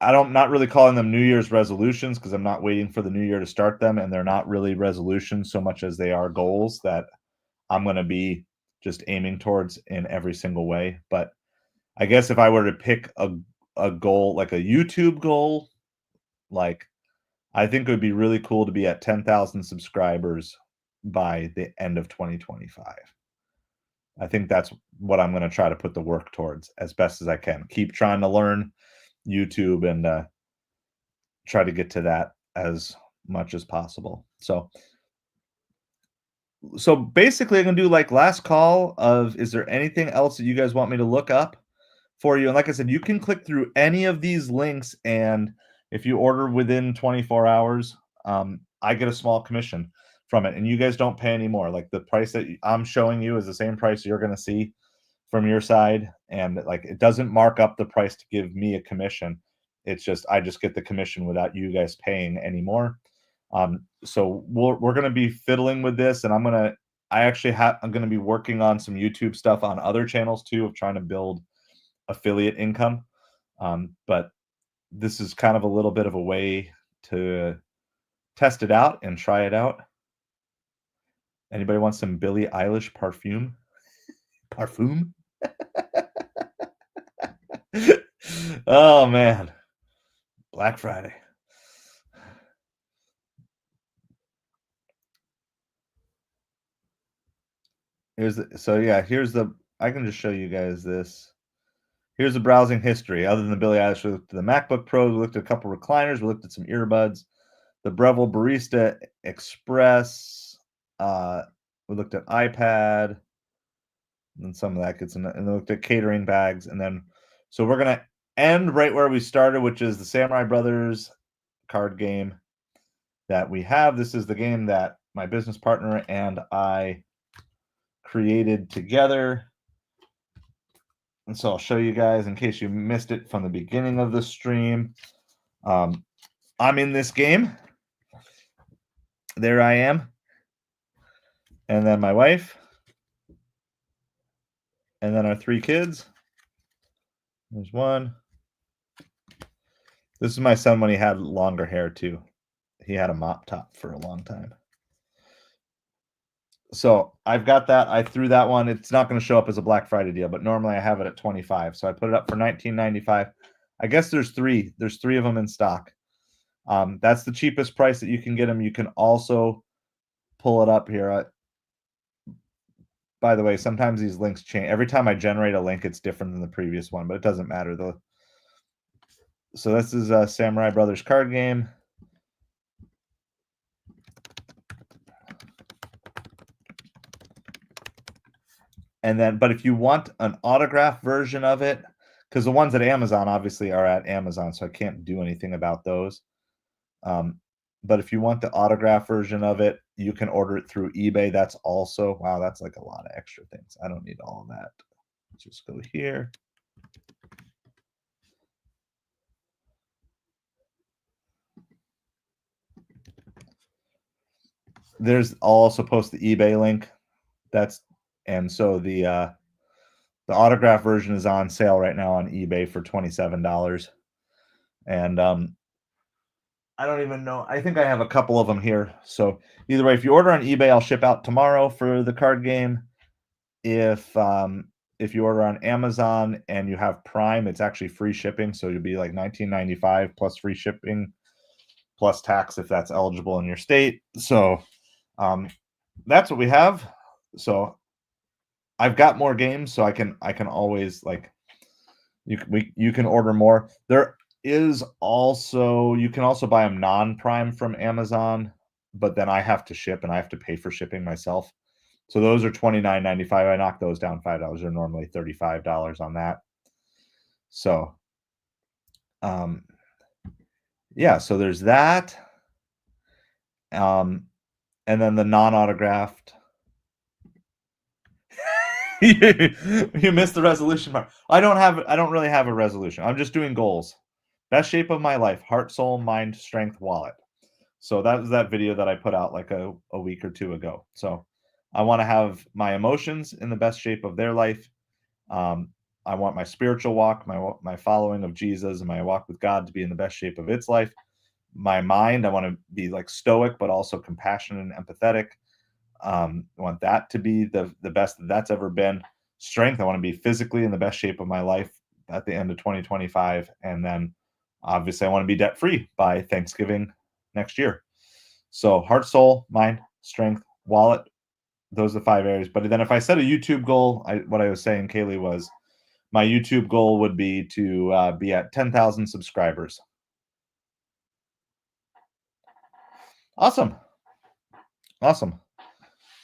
I'm not really calling them New Year's resolutions because I'm not waiting for the new year to start them, and they're not really resolutions so much as they are goals that I'm going to be just aiming towards in every single way. But I guess if I were to pick a goal, like a YouTube goal, like I think it would be really cool to be at 10,000 subscribers by the end of 2025. I think that's what I'm going to try to put the work towards as best as I can. Keep trying to learn YouTube and try to get to that as much as possible. So basically I'm going to do like last call of, is there anything else that you guys want me to look up for you? And like I said, you can click through any of these links, and if you order within 24 hours, I get a small commission from it, and you guys don't pay any more. Like the price that I'm showing you is the same price you're going to see from your side, and like it doesn't mark up the price to give me a commission. It's just I just get the commission without you guys paying anymore. So we're going to be fiddling with this, and I'm going to be working on some YouTube stuff on other channels too, of trying to build affiliate income. But this is kind of a little bit of a way to test it out and try it out. Anybody want some Billie Eilish perfume? Oh man, Black Friday. I can just show you guys this. Here's the browsing history. Other than the Billie Eilish, we looked at the MacBook Pro, we looked at a couple recliners, we looked at some earbuds, the Breville Barista Express, we looked at iPad, and some of that gets in, and we looked at catering bags, and then so we're gonna end right where we started, which is the Samurai Brothers card game that we have. This is the game that my business partner and I created together. And so I'll show you guys in case you missed it from the beginning of the stream. I'm in this game. There I am. And then my wife. And then our 3 kids. There's one. This is my son when he had longer hair too. He had a mop top for a long time. So I've got that. I threw that one. It's not going to show up as a Black Friday deal, but normally I have it at 25. So I put it up for $19.95. I guess there's 3. There's 3 of them in stock. That's the cheapest price that you can get them. You can also pull it up here. By the way, sometimes these links change. Every time I generate a link, it's different than the previous one, but it doesn't matter though. So this is a Samurai Brothers card game. And then, but if you want an autograph version of it, because the ones at Amazon obviously are at Amazon, so I can't do anything about those. But if you want the autograph version of it, you can order it through eBay. That's also, wow, that's like a lot of extra things. I don't need all of that. Let's just go here. I'll also post the eBay link. And so the autograph version is on sale right now on eBay for $27. And I don't even know. I think I have a couple of them here. So either way, if you order on eBay, I'll ship out tomorrow for the card game. If you order on Amazon and you have Prime, it's actually free shipping. So you'll be like $19.95 plus free shipping plus tax if that's eligible in your state. So that's what we have. So I've got more games, so I can always like you can order more. There is also, you can also buy them non-Prime from Amazon, but then I have to ship and I have to pay for shipping myself. So those are $29.95. I knocked those down $5. They're normally $35 on that. So yeah, so there's that. And then the non-autographed. You missed the resolution part. I don't really have a resolution. I'm just doing goals. Best shape of my life: heart, soul, mind, strength, wallet. So that was that video that I put out like a week or two ago. So I want to have my emotions in the best shape of their life. I want my spiritual walk, my following of Jesus and my walk with God to be in the best shape of its life. My mind, I want to be like stoic, but also compassionate and empathetic. I want that to be the best that's ever been. Strength, I want to be physically in the best shape of my life at the end of 2025. And then obviously I want to be debt free by Thanksgiving next year. So heart, soul, mind, strength, wallet, those are the 5 areas. But then if I set a YouTube goal, what I was saying, Kaylee, was my YouTube goal would be to be at 10,000 subscribers. Awesome.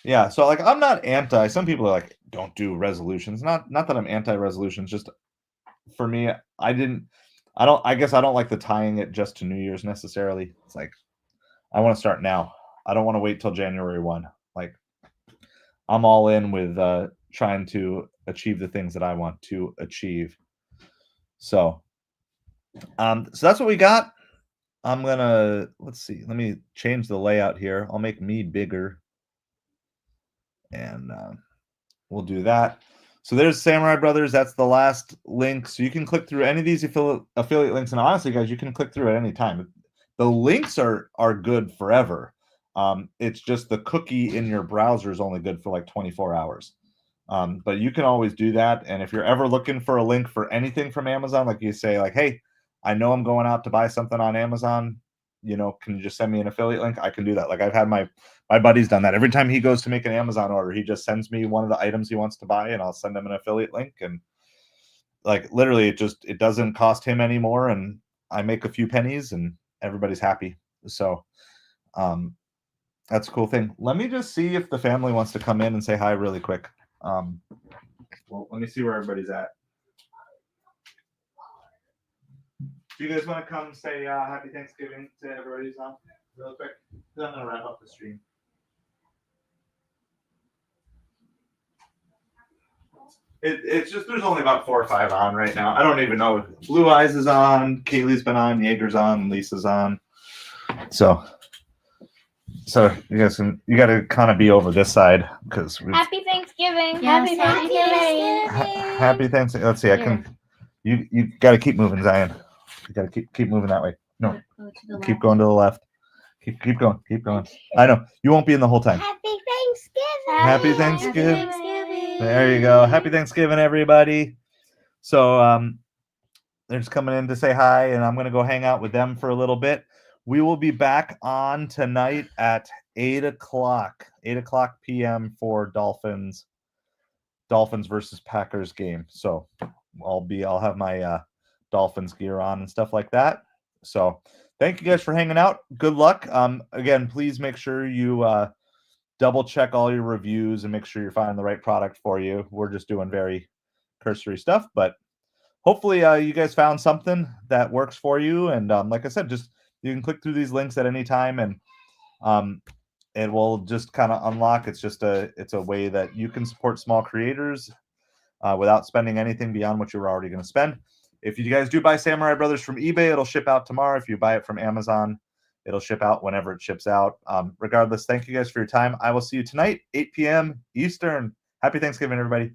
Yeah, so like I'm not anti. Some people are like, don't do resolutions. Not that I'm anti-resolutions. Just for me, I guess I don't like the tying it just to New Year's necessarily. It's like I want to start now. I don't want to wait till January 1. Like I'm all in with trying to achieve the things that I want to achieve. So that's what we got. I'm gonna, let's see. Let me change the layout here. I'll make me bigger. And we'll do that. So there's Samurai Brothers. That's the last link. So you can click through any of these affiliate links. And honestly, guys, you can click through at any time. The links are good forever. It's just the cookie in your browser is only good for like 24 hours. But you can always do that. And if you're ever looking for a link for anything from Amazon, like you say, like, hey, I know I'm going out to buy something on Amazon. Can you just send me an affiliate link? I can do that. Like I've had my buddy's done that. Every time he goes to make an Amazon order, he just sends me one of the items he wants to buy and I'll send him an affiliate link. And like literally it doesn't cost him anymore. And I make a few pennies and everybody's happy. So that's a cool thing. Let me just see if the family wants to come in and say hi really quick. Well, let me see where everybody's at. Do you guys want to come say happy Thanksgiving to everybody who's on real quick? Then I'm going to wrap up the stream. It's just there's only about 4 or 5 on right now. I don't even know. Blue Eyes is on, Kaylee's been on, Jaeger's on, Lisa's on. So you guys you got to kind of be over this side because Happy Thanksgiving. Yes, Happy Thanksgiving. Happy Thanksgiving. Let's see. I can. You got to keep moving, Zion. You got to keep moving that way. No, keep going to the left. Keep going. Keep going. I know you won't be in the whole time. Happy Thanksgiving. Happy Thanksgiving. There you go. Happy Thanksgiving, everybody. So they're just coming in to say hi, and I'm gonna go hang out with them for a little bit. We will be back on tonight at 8 o'clock p.m. for Dolphins versus Packers game. So I'll have my Dolphins gear on and stuff like that. So thank you guys for hanging out. Good luck. Again, please make sure you double check all your reviews and make sure you're finding the right product for you. We're just doing very cursory stuff, but hopefully you guys found something that works for you. And like I said, just You can click through these links at any time, and it will just kind of unlock. It's a way that you can support small creators without spending anything beyond what you were already going to spend. If you guys do buy Samurai Brothers from eBay, it'll ship out tomorrow. If you buy it from Amazon, it'll ship out whenever it ships out. Regardless, thank you guys for your time. I will see you tonight, 8 p.m. Eastern. Happy Thanksgiving, everybody.